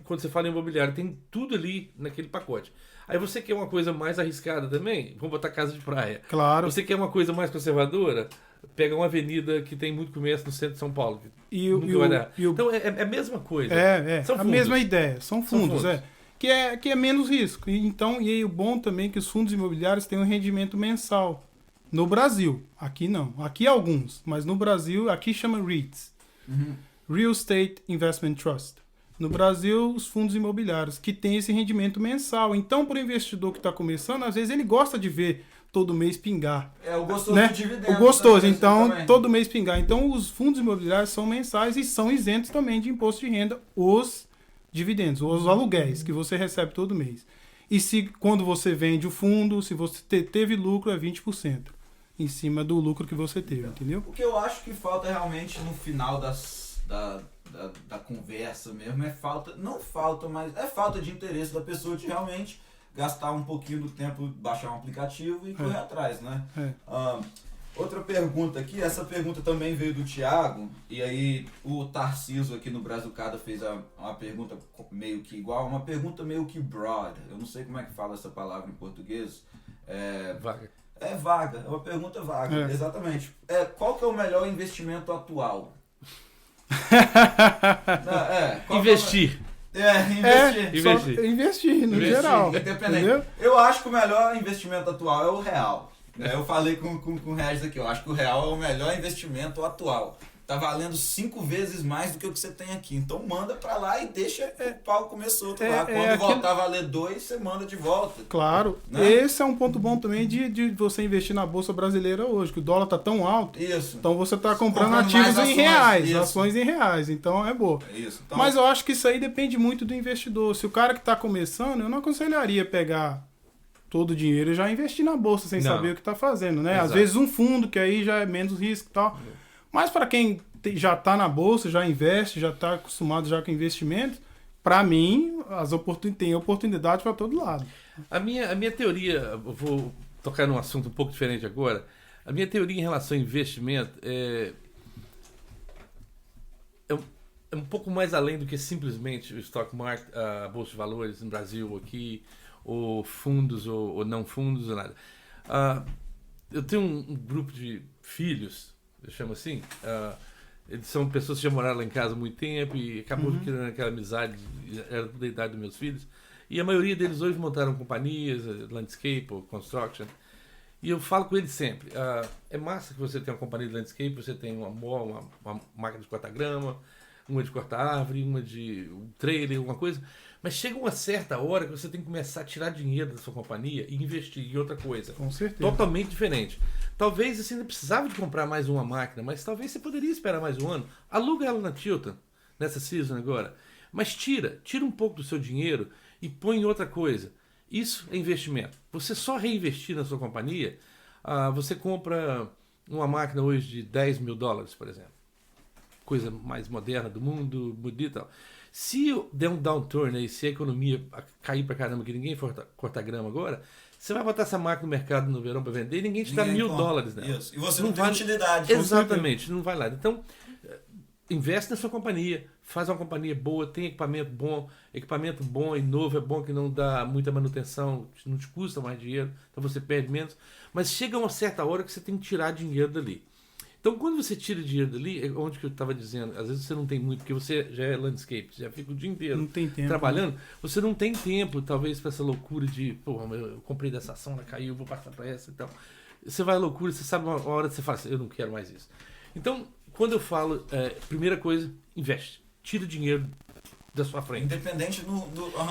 quando você fala em imobiliário, tem tudo ali naquele pacote. Aí você quer uma coisa mais arriscada também? Vamos botar casa de praia. Claro. Você quer uma coisa mais conservadora? Pega uma avenida que tem muito comércio no centro de São Paulo. Então é a mesma coisa. São a mesma ideia. São fundos. Que é menos risco. Então, e aí o bom também é que os fundos imobiliários têm um rendimento mensal. No Brasil. Aqui não. Aqui alguns. Mas no Brasil, aqui chama REITs. Real Estate Investment Trust. No Brasil, os fundos imobiliários, que tem esse rendimento mensal. Então, para o investidor que está começando, às vezes ele gosta de ver todo mês pingar. O gostoso do dividendo. O gostoso, então, todo mês pingar. Então, os fundos imobiliários são mensais e são isentos também de imposto de renda, os dividendos, os aluguéis que você recebe todo mês. E quando você vende o fundo, se você teve lucro, é 20% em cima do lucro que você teve, entendeu? O que eu acho que falta realmente no final da conversa mesmo é falta de interesse da pessoa de realmente gastar um pouquinho do tempo, baixar um aplicativo e correr atrás, né? Outra pergunta aqui, essa pergunta também veio do Thiago, e aí o Tarciso aqui no Brazucada fez uma pergunta meio que igual, uma pergunta meio que broad, eu não sei como é que fala essa palavra em português. Vaga. Vaga, é uma pergunta vaga, exatamente. Qual que é o melhor investimento atual? Investir. Investir, no geral. Independente. Eu acho que o melhor investimento atual é o real. Eu falei com o Regis aqui, eu acho que o real é o melhor investimento atual. Tá valendo 5 vezes mais do que o que você tem aqui. Então manda pra lá e deixa o pau comer solto lá. Quando voltar a valer 2, você manda de volta. Claro. Né? Esse é um ponto bom também de você investir na Bolsa Brasileira hoje, que o dólar tá tão alto. Isso. Então você tá comprando ativos em reais, ações em reais. Então é boa. Isso. Então, mas eu acho que isso aí depende muito do investidor. Se o cara que tá começando, eu não aconselharia pegar todo o dinheiro e já investir na Bolsa sem saber o que tá fazendo, né? Exato. Às vezes um fundo, que aí já é menos risco e tal. Mas para quem já está na bolsa, já investe, já está acostumado já com investimento, para mim, tem oportunidade para todo lado. A minha teoria, eu vou tocar num assunto um pouco diferente agora, a minha teoria em relação ao investimento é um pouco mais além do que simplesmente o stock market, a bolsa de valores no Brasil aqui, ou fundos ou não fundos, ou nada. Eu tenho um grupo de filhos, eu chamo assim, eles são pessoas que já moraram lá em casa há muito tempo e acabou criando aquela amizade, era da idade dos meus filhos, e a maioria deles hoje montaram companhias, landscape ou construction, e eu falo com eles sempre, é massa que você tem uma companhia de landscape, você tem uma máquina de cortar grama, uma de cortar árvore, uma de um trailer, alguma coisa, mas chega uma certa hora que você tem que começar a tirar dinheiro da sua companhia e investir em outra coisa. Com certeza. Totalmente diferente. Talvez você ainda precisava de comprar mais uma máquina, mas talvez você poderia esperar mais um ano. Aluga ela na Tilton, nessa season agora. Mas tira um pouco do seu dinheiro e põe em outra coisa. Isso é investimento. Você só reinvestir na sua companhia, você compra uma máquina hoje de $10 mil, por exemplo. Coisa mais moderna do mundo, bonita e tal. Se der um downturn aí, se a economia cair pra caramba, que ninguém for cortar grama agora, você vai botar essa máquina no mercado no verão para vender e ninguém te dá $1.000 nela. Isso. E você não tem utilidade. Exatamente, não vai lá. Então, investe na sua companhia, faz uma companhia boa, tem equipamento bom e novo, é bom que não dá muita manutenção, não te custa mais dinheiro, então você perde menos. Mas chega uma certa hora que você tem que tirar dinheiro dali. Então, quando você tira dinheiro dali, onde que eu estava dizendo, às vezes você não tem muito, porque você já é landscape, você já fica o dia inteiro trabalhando, você não tem tempo, talvez, para essa loucura de, pô, eu comprei dessa ação, ela caiu, vou passar para essa e tal. você vai à loucura, você sabe uma hora que você fala assim, eu não quero mais isso. Então, quando eu falo, primeira coisa, investe. Tira dinheiro da sua frente. Independente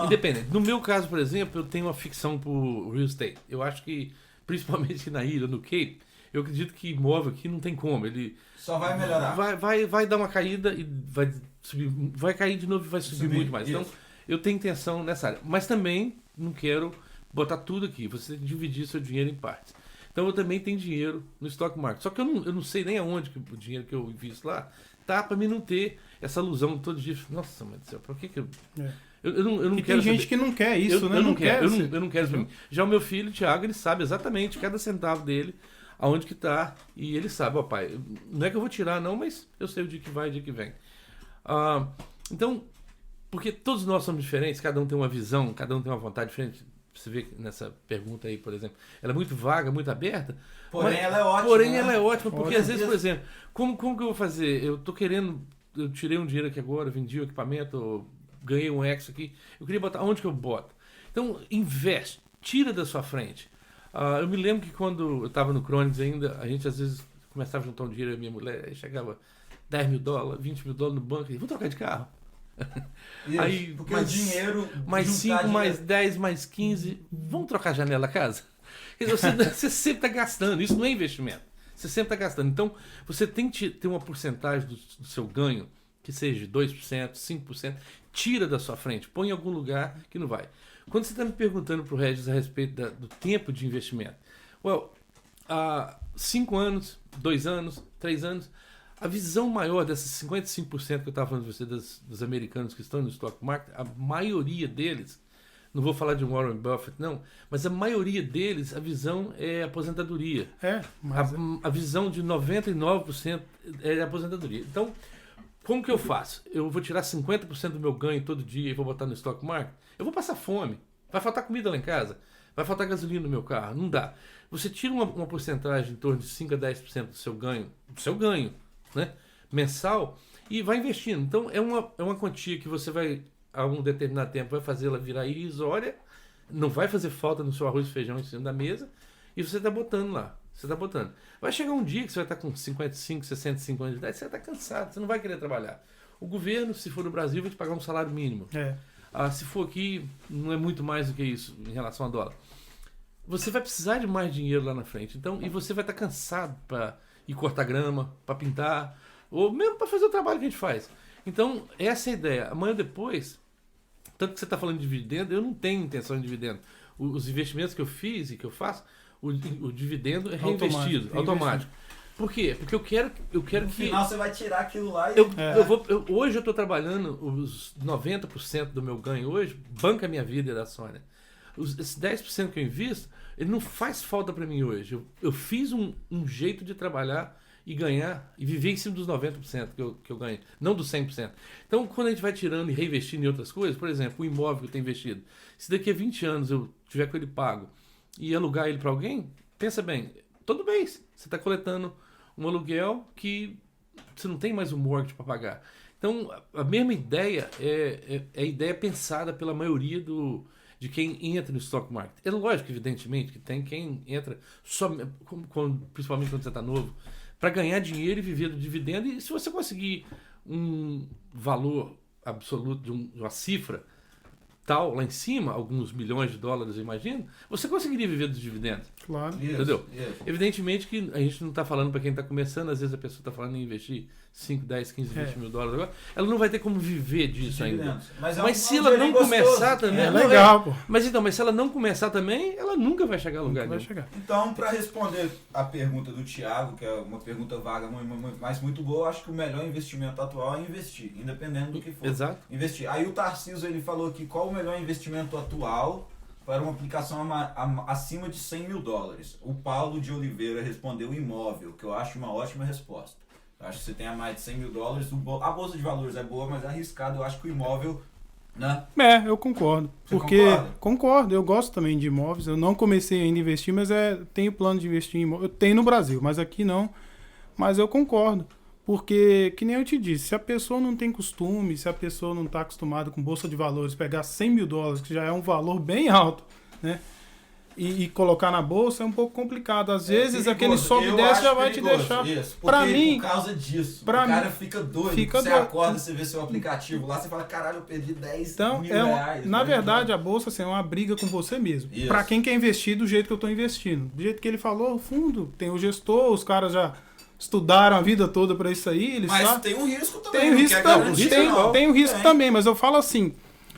Independente. No meu caso, por exemplo, eu tenho uma ficção por real estate. Eu acho que, principalmente na ilha, no Cape, eu acredito que imóvel aqui não tem como. Ele só vai melhorar. Vai dar uma caída e vai subir, vai cair de novo e vai subir muito mais. Isso. Então, eu tenho intenção nessa área. Mas também não quero botar tudo aqui. Você tem que dividir seu dinheiro em partes. Então, eu também tenho dinheiro no stock market. Só que eu não sei nem aonde que o dinheiro que eu invisto lá tá, para mim não ter essa ilusão todo dia. Nossa, mãe do céu, por que eu... Eu não e quero tem gente saber. que não quer isso, né? Eu não quero isso pra Uhum. mim. Já o meu filho, o Thiago, ele sabe exatamente cada centavo dele, aonde que tá, e ele sabe, ó pai, não é que eu vou tirar não, mas eu sei o dia que vai e o dia que vem. Então, porque todos nós somos diferentes, cada um tem uma visão, cada um tem uma vontade diferente. Você vê nessa pergunta aí, por exemplo, ela é muito vaga, muito aberta. Porém, ela é ótima. Porém, né? ela é ótima, porque Ótima. às vezes, por exemplo, como que eu vou fazer? Eu tirei um dinheiro aqui agora, vendi o equipamento, ganhei um extra aqui, eu queria botar, onde que eu boto? Então, investe, tira da sua frente. Eu me lembro que quando eu estava no Crônicos ainda, a gente às vezes começava a juntar um dinheiro, a minha mulher, aí chegava $10 mil, $20 mil no banco, e vamos trocar de carro. Isso, Aí, porque mais- o dinheiro... Mais juntar 5, mais dinheiro- 10, mais 15, vamos trocar a janela da casa? Quer dizer, você sempre está gastando, isso não é investimento. Você sempre está gastando. Então, você tem que ter uma porcentagem do seu ganho, que seja 2%, 5%, tira da sua frente, põe em algum lugar que não vai. Quando você está me perguntando para o Regis a respeito do tempo de investimento, há 5 anos, 2 anos, 3 anos, a visão maior dessas 55% que eu estava falando de você, dos americanos que estão no stock market, a maioria deles, não vou falar de Warren Buffett não, mas a maioria deles, a visão é aposentadoria. Mas A visão de 99% é aposentadoria. Então, como que eu faço? Eu vou tirar 50% do meu ganho todo dia e vou botar no stock market? Eu vou passar fome. Vai faltar comida lá em casa. Vai faltar gasolina no meu carro. Não dá. Você tira uma porcentagem em torno de 5 a 10% do seu ganho, né, mensal, e vai investindo. Então, é uma quantia que você vai, a um determinado tempo, vai fazer ela virar irrisória, não vai fazer falta no seu arroz e feijão em cima da mesa, e você está botando lá. Você está botando. Vai chegar um dia que você vai estar com 55, 65 anos de idade, você vai estar cansado, você não vai querer trabalhar. O governo, se for no Brasil, vai te pagar um salário mínimo. Se for aqui, não é muito mais do que isso em relação ao dólar. Você vai precisar de mais dinheiro lá na frente. Então, e você vai estar cansado para ir cortar grama, para pintar, ou mesmo para fazer o trabalho que a gente faz. Então, essa é a ideia. Amanhã ou depois, tanto que você está falando de dividendo, eu não tenho intenção de dividendo. Os investimentos que eu fiz e que eu faço, o dividendo é reinvestido, automático. Por quê? Porque eu quero No que... final você vai tirar aquilo lá e... Hoje eu estou trabalhando, os 90% do meu ganho hoje banca a minha vida e da Sônia. Esses 10% que eu invisto, ele não faz falta para mim hoje. Eu fiz um jeito de trabalhar e ganhar e viver em cima dos 90% que eu ganho, não dos 100%. Então, quando a gente vai tirando e reinvestindo em outras coisas, por exemplo, o imóvel que eu tenho investido, se daqui a 20 anos eu tiver com ele pago e alugar ele para alguém, pensa bem, todo mês você está coletando um aluguel que você não tem mais um mortgage para pagar. Então, a mesma ideia é a ideia pensada pela maioria de quem entra no stock market. É lógico, evidentemente, que tem quem entra, principalmente quando você está novo, para ganhar dinheiro e viver do dividendo. E se você conseguir um valor absoluto de uma cifra tal lá em cima, alguns milhões de dólares, eu imagino, você conseguiria viver dos dividendos. claro. Isso, Entendeu? isso. Evidentemente que a gente não está falando para quem está começando, às vezes a pessoa está falando em investir 5, 10, 15, 20 mil dólares agora, ela não vai ter como viver disso ainda. Dividendos. Mas, Mas se ela não gostoso. começar também... É não, legal, pô. Mas se ela não começar também, ela nunca vai chegar a lugar Vai nenhum. chegar. Então, para responder a pergunta do Thiago, que é uma pergunta vaga, mas muito boa, eu acho que o melhor investimento atual é investir, independente do que for. Exato. Investir. Aí o Tarcísio, ele falou aqui qual o melhor investimento atual para uma aplicação acima de 100 mil dólares. O Paulo de Oliveira respondeu imóvel, que eu acho uma ótima resposta. Eu acho que você tem a mais de 100 mil dólares, a bolsa de valores é boa, mas é arriscado. Eu acho que o imóvel, né? Eu concordo. Você Porque concorda? concordo, eu gosto também de imóveis. Eu não comecei ainda a investir, mas tenho plano de investir em imóveis. Eu tenho no Brasil, mas aqui não. Mas eu concordo. Porque, que nem eu te disse, se a pessoa não tem costume, se a pessoa não está acostumada com bolsa de valores, pegar 100 mil dólares, que já é um valor bem alto, né? e colocar na bolsa é um pouco complicado. Às vezes perigoso. aquele sobe e Eu desce acho já vai perigoso, te deixar. Isso, Pra porque mim, por causa disso, o pra cara mim, fica doido. fica Você doido. acorda, você vê seu aplicativo lá, você fala, caralho, eu perdi 10 então, mil reais. na né? verdade, a bolsa assim, é uma briga com você mesmo. Isso. Pra quem quer investir do jeito que eu tô investindo. Do jeito que ele falou, o fundo, tem o gestor, os caras já estudaram a vida toda pra isso aí, eles Mas sabem. tem um risco também. Tem não risco, quer também, garantir, tem, não. tem o risco Tem. também, mas eu falo assim,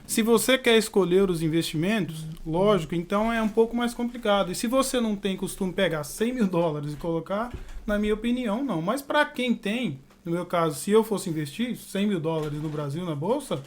se você quer escolher os investimentos, lógico, então é um pouco mais complicado. E se você não tem costume pegar 100 mil dólares e colocar, na minha opinião, não. Mas para quem tem, no meu caso, se eu fosse investir 100 mil dólares no Brasil na Bolsa,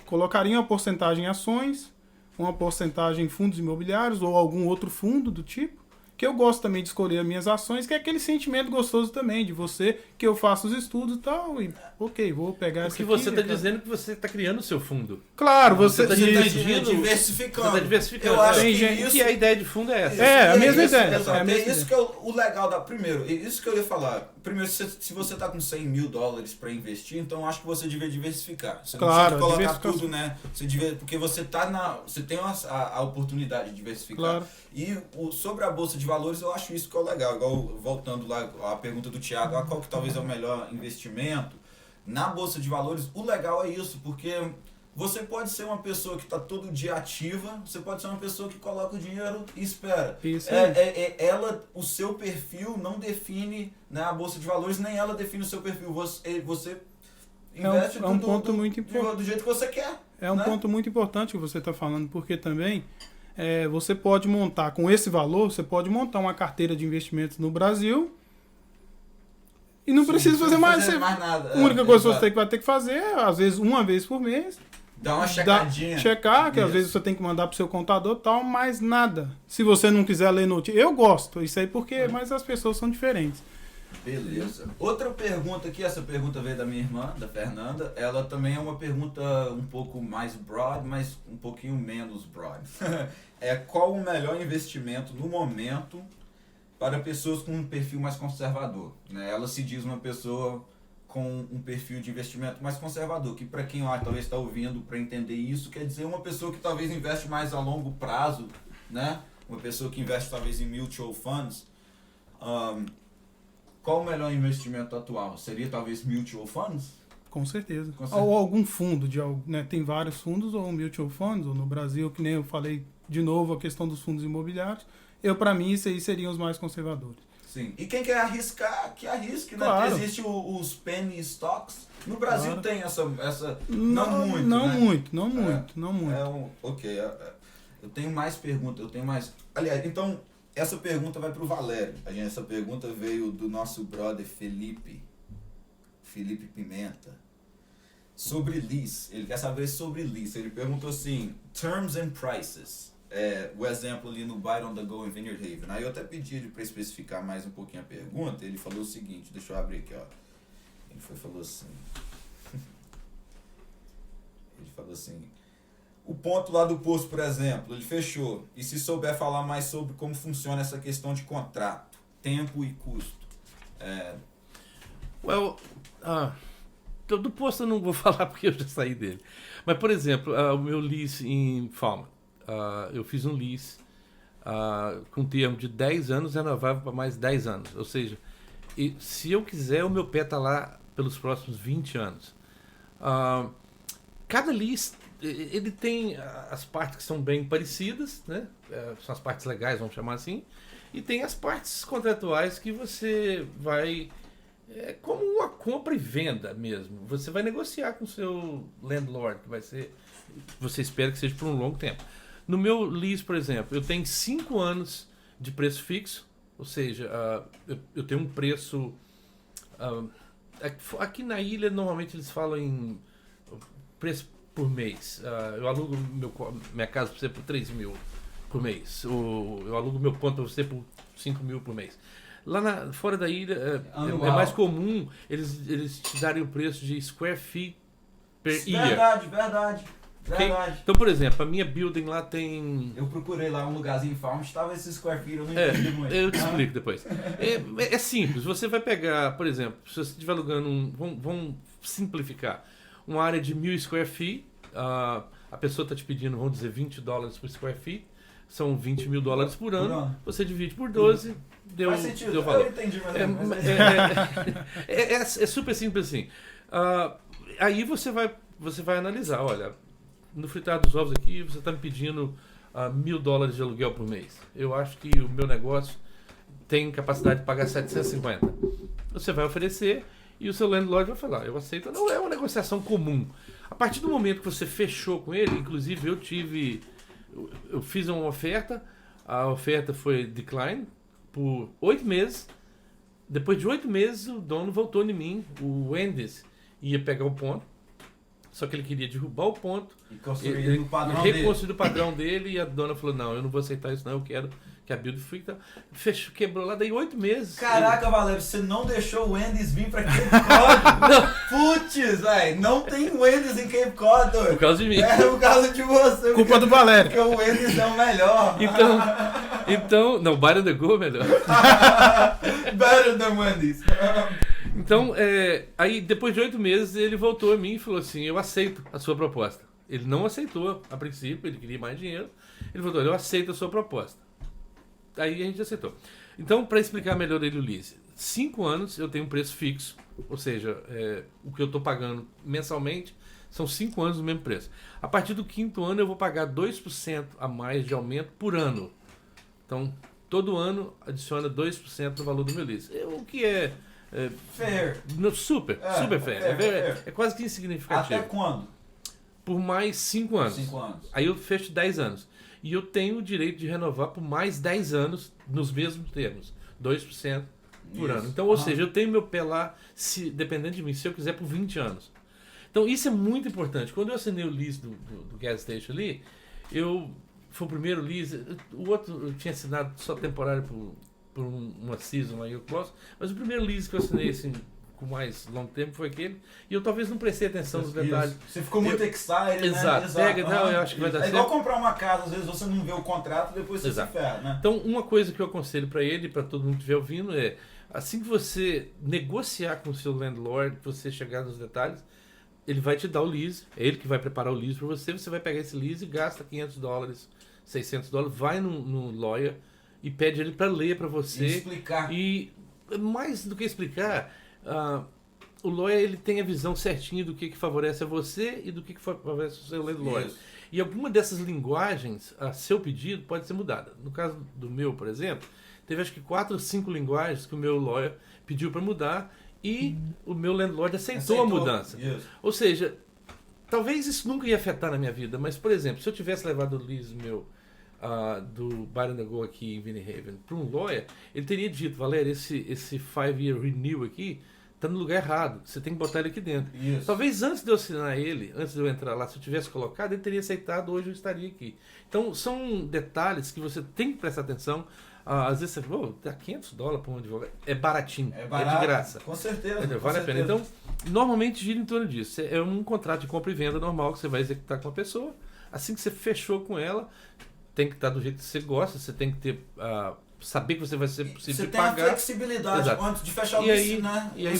colocaria uma porcentagem em ações, uma porcentagem em fundos imobiliários ou algum outro fundo do tipo. Que eu gosto também de escolher as minhas ações, que é aquele sentimento gostoso também de você, que eu faço os estudos e tal, e ok, vou pegar essa Porque aqui. você está aquela- dizendo que você está criando o seu fundo. Claro, você... tá isso. dividindo- diversificando. Você está diversificando. Eu acho Tem que gente isso... Que a ideia de fundo é essa. É, a mesma isso, ideia. exato. É a mesma isso ideia. que é o legal da... Primeiro, isso que eu ia falar. Primeiro, se você tá com 100 mil dólares para investir, então eu acho que você devia diversificar. Você não Claro, precisa colocar diversificação. tudo, né? Porque você tá na... Você tem a oportunidade de diversificar. Claro. E sobre a Bolsa de Valores, eu acho isso que é o legal. Igual, voltando lá à pergunta do Thiago, qual que talvez é o melhor investimento? Na Bolsa de Valores, o legal é isso, porque você pode ser uma pessoa que está todo dia ativa, você pode ser uma pessoa que coloca o dinheiro e espera. Isso aí. O seu perfil não define, né, a Bolsa de Valores, nem ela define o seu perfil. Você investe é um ponto muito importante. do jeito que você quer. É um né? ponto muito importante que você está falando, porque também você pode montar, com esse valor, você pode montar uma carteira de investimentos no Brasil e não precisa fazer mais. Nada. A única coisa que você vai ter que fazer é, às vezes, uma vez por mês, Dá uma checadinha. checar, que às Isso. vezes você tem que mandar pro seu contador e tal, mas nada. Se você não quiser ler notícia, eu gosto, isso aí porque, mas as pessoas são diferentes. Beleza. Outra pergunta aqui, essa pergunta veio da minha irmã, da Fernanda. Ela também é uma pergunta um pouco mais broad, mas um pouquinho menos broad. Qual o melhor investimento no momento para pessoas com um perfil mais conservador? Né? Ela se diz uma pessoa com um perfil de investimento mais conservador, que para quem talvez está ouvindo para entender isso, quer dizer uma pessoa que talvez investe mais a longo prazo, né? Uma pessoa que investe talvez em mutual funds. Qual o melhor investimento atual? Seria talvez mutual funds? Com certeza. Com certeza. Ou algum fundo, né? Tem vários fundos, ou mutual funds, ou no Brasil, que nem eu falei de novo, a questão dos fundos imobiliários. Para mim, isso aí seriam os mais conservadores. Sim. E quem quer arriscar, que arrisque, né? Claro. Existe os penny stocks. No Brasil Claro. tem essa Não muito, não né? muito, não muito, não muito. Ok. Eu tenho mais perguntas, Aliás, então, essa pergunta vai pro Valério. Essa pergunta veio do nosso brother Felipe Pimenta. Sobre lease. Ele quer saber sobre lease. Ele perguntou assim, terms and prices. O exemplo ali no Buy on the Go em Vineyard Haven. Aí eu até pedi ele para especificar mais um pouquinho a pergunta. Ele falou o seguinte, deixa eu abrir aqui, ó. Ele falou assim. Ele falou assim. O ponto lá do posto, por exemplo, ele fechou. E se souber falar mais sobre como funciona essa questão de contrato, tempo e custo? Do posto eu não vou falar porque eu já saí dele. Mas, por exemplo, o meu lease em Falmouth. Eu fiz um lease com termo de 10 anos renovável para mais 10 anos. Ou seja, se eu quiser, o meu pé está lá pelos próximos 20 anos. Cada lease, ele tem as partes que são bem parecidas, né? São as partes legais, vamos chamar assim. E tem as partes contratuais que você vai... como uma compra e venda mesmo. Você vai negociar com o seu landlord, que vai ser... Você espera que seja por um longo tempo. No meu lease, por exemplo, eu tenho 5 anos de preço fixo, ou seja, eu tenho um preço... aqui na ilha, normalmente eles falam em preço por mês. Eu alugo minha casa para você por 3 mil por mês. Eu alugo meu ponto para você por 5 mil por mês. Lá fora da ilha é mais comum eles te darem o preço de square feet per year. Verdade. Então, por exemplo, a minha building lá tem... Eu procurei lá um lugarzinho em Farm, estava esse square feet, eu não entendi muito. Eu te explico depois. É simples, você vai pegar, por exemplo, se você estiver alugando vamos simplificar, uma área de 1.000 square feet, a pessoa está te pedindo, vamos dizer, $20 por square feet, são $20 mil por Por ano. ano. Você divide por 12, deu, Faz sentido, deu valor. eu entendi mais ou menos. É super simples assim. Aí você vai analisar, olha, no fritar dos ovos aqui, você está me pedindo $1.000 de aluguel por mês. Eu acho que o meu negócio tem capacidade de pagar 750. Você vai oferecer e o seu landlord vai falar, eu aceito. Não é uma negociação comum. A partir do momento que você fechou com ele, inclusive eu fiz uma oferta, a oferta foi decline por 8 meses. Depois de 8 meses, o dono voltou em mim, o Wendy's ia pegar o ponto, só que ele queria derrubar o ponto, E construir o padrão dele. reconstruir o padrão dele, e a dona falou, não, eu não vou aceitar isso não, eu quero que a Build Freak fechou, quebrou lá, daí 8 meses. Caraca, Valério, você não deixou o Wendy's vir pra Cape Cod? Putz, velho, não tem Wendy's em Cape Cod, doido. Por causa de mim. É por causa de você. Culpa do Valério. Porque o Wendy's é o melhor. Então, não, Byron the Go é melhor. Better than Wendy's. Então, aí depois de 8 meses, ele voltou a mim e falou assim, eu aceito a sua proposta. Ele não aceitou a princípio, ele queria mais dinheiro. Ele falou, eu aceito a sua proposta. Aí a gente aceitou. Então, para explicar melhor ele o lease, 5 anos eu tenho um preço fixo, ou seja, o que eu estou pagando mensalmente são 5 anos do mesmo preço. A partir do 5º ano eu vou pagar 2% a mais de aumento por ano. Então, todo ano adiciona 2% no valor do meu lease. O que Fair. super fair. fair. É quase que insignificativo. Até quando? Por mais 5 anos. 5 anos. Aí eu fecho 10 anos. E eu tenho o direito de renovar por mais 10 anos nos mesmos termos. 2% por ano. Então, ou seja, eu tenho meu pé lá, dependendo de mim, se eu quiser, por 20 anos. Então, isso é muito importante. Quando eu assinei o lease do gas station ali, foi o primeiro lease. O outro eu tinha assinado só temporário por uma season lá em Oak, mas o primeiro lease que eu assinei assim, com mais longo tempo foi aquele, e eu talvez não prestei atenção nos detalhes. Você ficou muito excited, né? Exato. Não, eu acho que vai dar certo. É igual comprar uma casa, às vezes você não vê o contrato, depois você se ferra, né? Então, uma coisa que eu aconselho para ele, para todo mundo que estiver ouvindo, é assim que você negociar com o seu landlord, você chegar nos detalhes, ele vai te dar o lease, é ele que vai preparar o lease para você, você vai pegar esse lease e gasta $500, $600, vai no lawyer e pede ele para ler para você. E explicar. E mais do que explicar, o lawyer ele tem a visão certinha do que favorece a você e do que favorece o seu landlord. Isso. E alguma dessas linguagens, a seu pedido, pode ser mudada. No caso do meu, por exemplo, teve acho que 4 ou 5 linguagens que o meu lawyer pediu para mudar e o meu landlord aceitou a mudança. Isso. Ou seja, talvez isso nunca ia afetar na minha vida, mas, por exemplo, se eu tivesse levado o lease meu do Byron the Go aqui em Vinnie Haven para um lawyer, ele teria dito, Valério, esse 5-year renew aqui está no lugar errado, você tem que botar ele aqui dentro. Isso. Talvez antes de eu assinar ele, antes de eu entrar lá, se eu tivesse colocado, ele teria aceitado, hoje eu estaria aqui. Então, são detalhes que você tem que prestar atenção. Às vezes você fala, dá $500 para um advogado. É baratinho, é de graça. Com certeza. Vale a pena. Então, normalmente gira em torno disso. É um contrato de compra e venda normal que você vai executar com a pessoa. Assim que você fechou com ela, tem que estar do jeito que você gosta, você tem que ter... saber que você vai ser possível de pagar. Você tem a flexibilidade antes de fechar o lease, né? E aí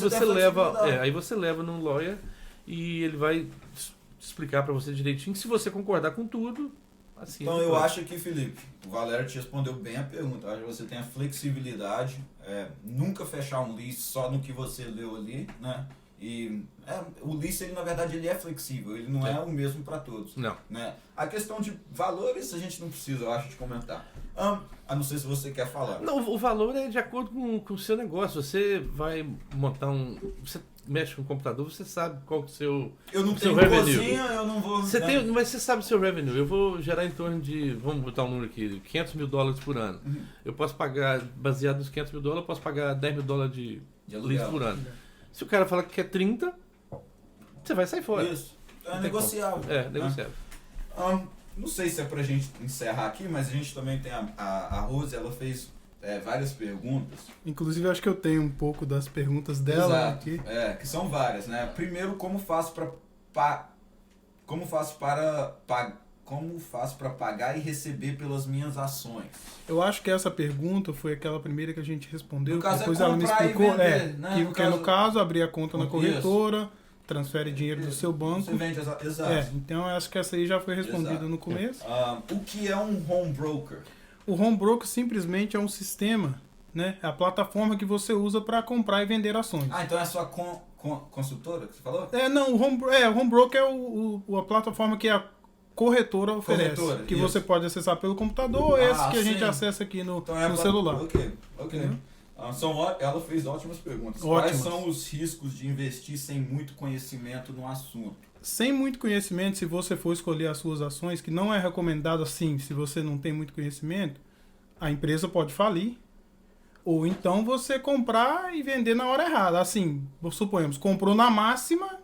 você leva num lawyer e ele vai explicar para você direitinho. Se você concordar com tudo, assim. Então eu acho que, Felipe, o Valério te respondeu bem a pergunta. Eu acho que você tem a flexibilidade, nunca fechar um lease só no que você leu ali, né? E o lease, ele, na verdade, ele é flexível, ele não é o mesmo para todos. Não. Né? A questão de valores a gente não precisa, eu acho, de comentar. A não ser se você quer falar. Não, o valor é de acordo com o seu negócio. Você vai montar você mexe com o computador, você sabe qual que é o seu Eu não seu tenho revenue. cozinha, eu não vou... Mas você sabe o seu revenue. Eu vou gerar em torno de, vamos botar um número aqui, $500 mil por ano. Uhum. Eu posso pagar, baseado nos $500 mil, eu posso pagar $10 mil de lease por ano. Se o cara falar que quer 30, você vai sair fora. Isso. É negociável. Negociável. Não sei se é pra gente encerrar aqui, mas a gente também tem a Rose, ela fez várias perguntas. Inclusive, acho que eu tenho um pouco das perguntas dela. Exato. Aqui. Que são várias, né? Primeiro, como faço para pagar e receber pelas minhas ações? Eu acho que essa pergunta foi aquela primeira que a gente respondeu. No caso, depois ela me explicou. vender, né? No caso, abrir a conta na corretora, transfere dinheiro do seu banco. Você vende, exato. Então eu acho que essa aí já foi respondida Exato. no começo. O que é um home broker? O home broker simplesmente é um sistema, né? É a plataforma que você usa para comprar e vender ações. Então é a sua consultora que você falou? Não, o home broker é a plataforma que a corretora oferece. Que isso. você pode acessar pelo computador ou esse que a gente acessa aqui no celular. Ok. Ela fez ótimas perguntas. Quais são os riscos de investir sem muito conhecimento no assunto? Sem muito conhecimento, se você for escolher as suas ações, que não é recomendado assim, se você não tem muito conhecimento, a empresa pode falir. Ou então você comprar e vender na hora errada. Assim, suponhamos, comprou na máxima,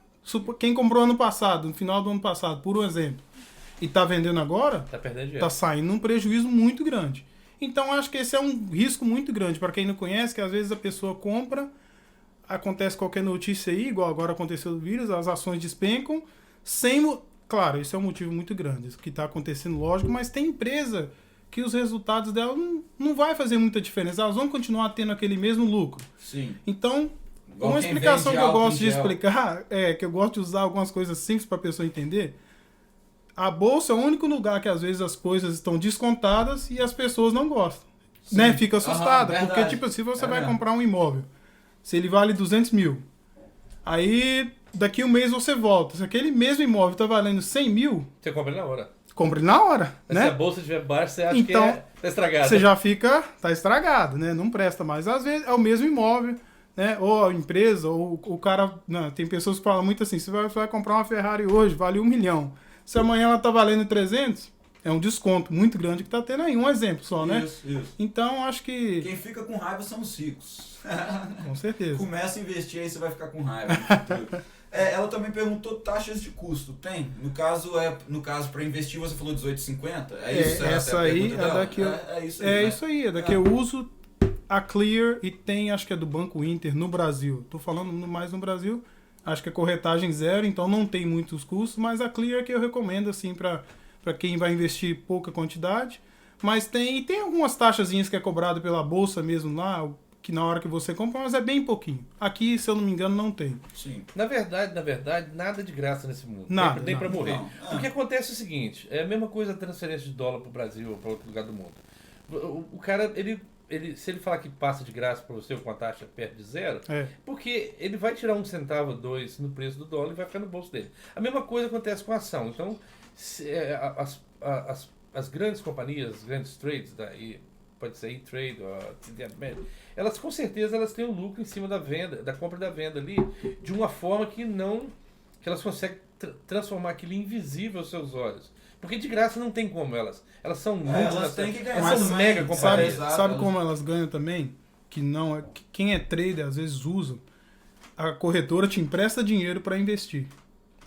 quem comprou ano passado, no final do ano passado, por um exemplo, e está vendendo agora, está saindo um prejuízo muito grande. Então, acho que esse é um risco muito grande para quem não conhece, que às vezes a pessoa compra, acontece qualquer notícia aí, igual agora aconteceu do vírus, as ações despencam, claro, isso é um motivo muito grande, isso que está acontecendo, lógico, mas tem empresa que os resultados dela não vai fazer muita diferença, elas vão continuar tendo aquele mesmo lucro. Sim. Então, uma explicação que eu gosto de explicar, que eu gosto de usar algumas coisas simples para a pessoa entender. A bolsa é o único lugar que às vezes as coisas estão descontadas e as pessoas não gostam. Né? Fica assustada. Porque, tipo, se você vai comprar um imóvel, se ele vale 200 mil, aí daqui um mês você volta. Se aquele mesmo imóvel está valendo 100 mil... Você compra ele na hora. Compra ele na hora. Mas né? se a bolsa estiver baixa, você acha então, que tá estragado. Você já fica... Tá estragado, né? Não presta mais. Às vezes é o mesmo imóvel, né? Ou a empresa, ou o cara... Não, tem pessoas que falam muito assim, você vai comprar uma Ferrari hoje, vale 1 milhão. Se amanhã ela tá valendo 300, é um desconto muito grande que tá tendo aí. Um exemplo só, né? Isso. Então, acho que... Quem fica com raiva são os ricos. Com certeza. Começa a investir, aí você vai ficar com raiva. Ela também perguntou taxas de custo. Tem? No caso para investir, você falou 18,50? É isso? Essa aí é da que eu... isso aí. É da que eu uso a Clear e tem, acho que é do Banco Inter no Brasil. Tô falando mais no Brasil. Acho que é corretagem zero, então não tem muitos custos, mas a Clear é que eu recomendo assim para quem vai investir pouca quantidade. Mas tem algumas taxazinhas que é cobrado pela bolsa mesmo lá, que na hora que você compra, mas é bem pouquinho. Aqui, se eu não me engano, não tem. Sim. Na verdade, nada de graça nesse mundo. Nada. Nem para morrer. Não. O que acontece é o seguinte, é a mesma coisa a transferência de dólar para o Brasil ou para outro lugar do mundo. O cara, se ele falar que passa de graça para você com a taxa perto de zero, porque ele vai tirar 1 centavo, 2 no preço do dólar e vai ficar no bolso dele. A mesma coisa acontece com a ação. Então, as grandes companhias, as grandes trades, pode ser E-Trade, elas com certeza elas têm um lucro em cima da venda, da compra e da venda ali, de uma forma que elas conseguem transformar aquilo invisível aos seus olhos. Porque de graça não tem como elas. Elas são elas têm que ganhar. Elas são mega companhias. Sabe como elas ganham também? Que quem é trader às vezes usa. A corretora te empresta dinheiro para investir.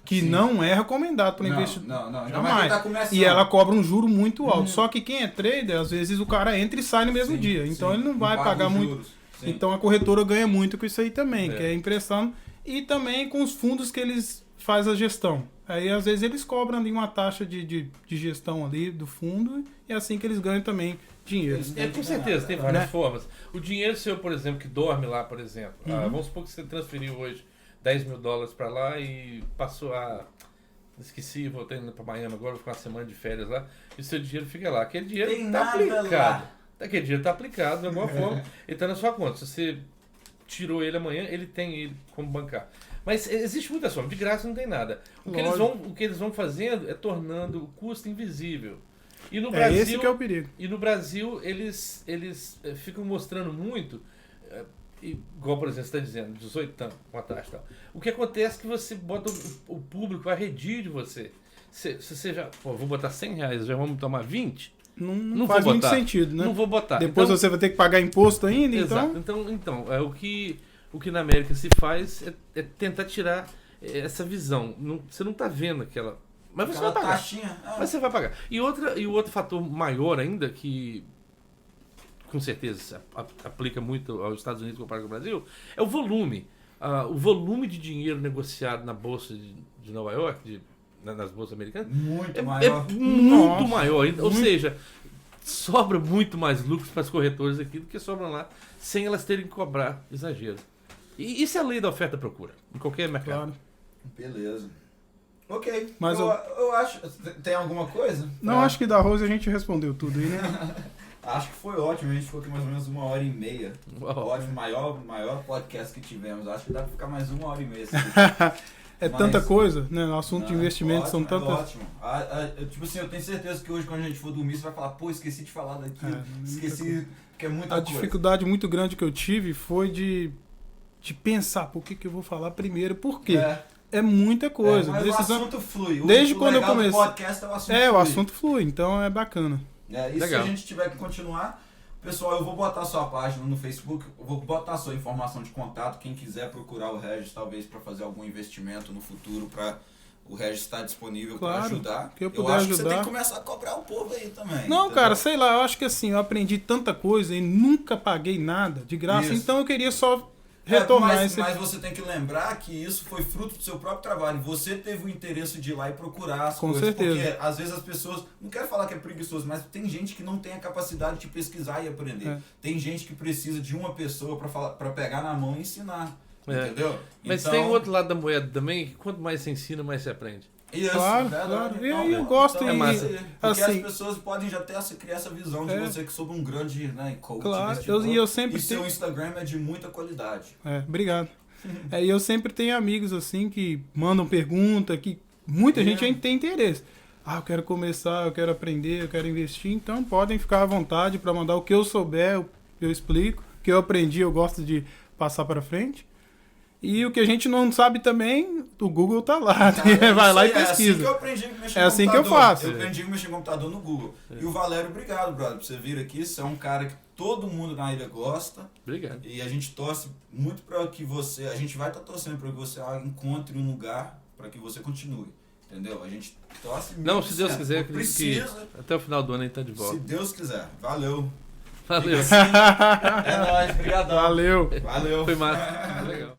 Que Sim. não é recomendado para investir. Não. Jamais. Tá começando. E ela cobra um juro muito alto. Só que quem é trader, às vezes o cara entra e sai no mesmo dia. Então ele não vai pagar muito. Sim. Então a corretora ganha muito com isso aí também, que é impressão. E também com os fundos que eles fazem a gestão. Aí às vezes eles cobram ali uma taxa de gestão ali do fundo e é assim que eles ganham também dinheiro. Com certeza, tem várias formas. O dinheiro seu, por exemplo, que dorme lá, por exemplo. Vamos supor que você transferiu hoje $10 mil para lá e passou esqueci, voltei para Miami agora, vou ficar uma semana de férias lá, e o seu dinheiro fica lá. Aquele dinheiro está aplicado. Lá. Aquele dinheiro está aplicado de alguma forma, ele está na sua conta. Se você tirou ele amanhã, ele tem ele como bancar. Mas existe muita forma, de graça não tem nada. O que eles vão fazendo é tornando o custo invisível. E no Brasil, esse que é o perigo. E no Brasil eles ficam mostrando muito, igual por exemplo você está dizendo, 18 tanto, uma taxa e tal. O que acontece é que você bota o público a redir de você. Se você já, vou botar R$100, já vamos tomar 20? Não faz muito sentido, né? Não vou botar. Depois você vai ter que pagar imposto ainda, exato. Então o que na América se faz é tentar tirar essa visão. Você não está vendo aquela... Mas você vai pagar. Taxinha. Mas você vai pagar. E outro fator maior ainda, que com certeza aplica muito aos Estados Unidos comparado com o Brasil, é o volume. O volume de dinheiro negociado na Bolsa de Nova York, nas bolsas americanas, muito maior. É muito maior. Ou seja, sobra muito mais lucros para as corretoras aqui do que sobram lá, sem elas terem que cobrar exagero. E isso é a lei da oferta e procura, em qualquer mercado. Claro. Beleza. Ok. Mas eu acho... Tem alguma coisa? Não, acho que da Rose a gente respondeu tudo aí, né? Acho que foi ótimo, a gente ficou aqui mais ou menos 1h30. Uau. Ótimo, maior podcast que tivemos. Acho que dá pra ficar mais 1h30. Assim. É Mas- tanta coisa, né? O assunto de investimento ótimo, são tantas... ótimo. Tipo assim, eu tenho certeza que hoje quando a gente for dormir, você vai falar, pô, esqueci de falar daquilo. Esqueci, que é muita A coisa. dificuldade muito grande que eu tive foi de pensar por que eu vou falar primeiro. Por quê? É muita coisa. Mas Decisão... o assunto flui. Desde o quando eu legal do comecei- podcast é o assunto o flui. assunto flui, então é bacana. E se Legal. a gente tiver que continuar, pessoal, eu vou botar a sua página no Facebook, eu vou botar a sua informação de contato, quem quiser procurar o Regis, talvez para fazer algum investimento no futuro, para o Regis estar disponível para Claro, ajudar. que eu puder acho que você tem ajudar. que começar a cobrar o povo aí também. Não, entendeu? cara, sei lá, eu acho que assim, eu aprendi tanta coisa e nunca paguei nada de graça, Isso. então eu queria só retornar esse... mas você tem que lembrar que isso foi fruto do seu próprio trabalho. Você teve o interesse de ir lá e procurar as Com coisas. certeza. Porque às vezes as pessoas, não quero falar que é preguiçoso, mas tem gente que não tem a capacidade de pesquisar e aprender. É. Tem gente que precisa de uma pessoa para pegar na mão e ensinar. É. Entendeu? Mas Então, tem o outro lado da moeda também, que quanto mais você ensina, mais você aprende. Isso, Claro, verdade. claro. E aí eu gosto então, e- é massa. Porque assim- as pessoas podem já ter criar essa visão de É. você que sou um grande, né, coach. Claro, investidor, e eu sempre e seu tenho- Instagram é de muita qualidade. Obrigado. E eu sempre tenho amigos assim que mandam pergunta, que muita gente tem interesse. Eu quero começar, eu quero aprender, eu quero investir, então podem ficar à vontade para mandar o que eu souber, eu explico. O que eu aprendi, eu gosto de passar para frente. E o que a gente não sabe também, o Google tá lá. Vai lá e É assim pesquisa. que eu aprendi a mexer É no assim que eu computador. faço. Eu aprendi a mexer no computador no Google. E o Valério, obrigado, brother, por você vir aqui. Você é um cara que todo mundo na ilha gosta. Obrigado. E a gente torce muito para que você... A gente vai estar torcendo para que você encontre um lugar para que você continue. Entendeu? A gente torce muito. Não, se Deus certo. quiser, acredito que Precisa, até o final do ano a gente tá de se volta. Deus quiser. Valeu. Valeu. Fica assim. É nóis, brigadão. Valeu. Valeu. Foi massa. Legal.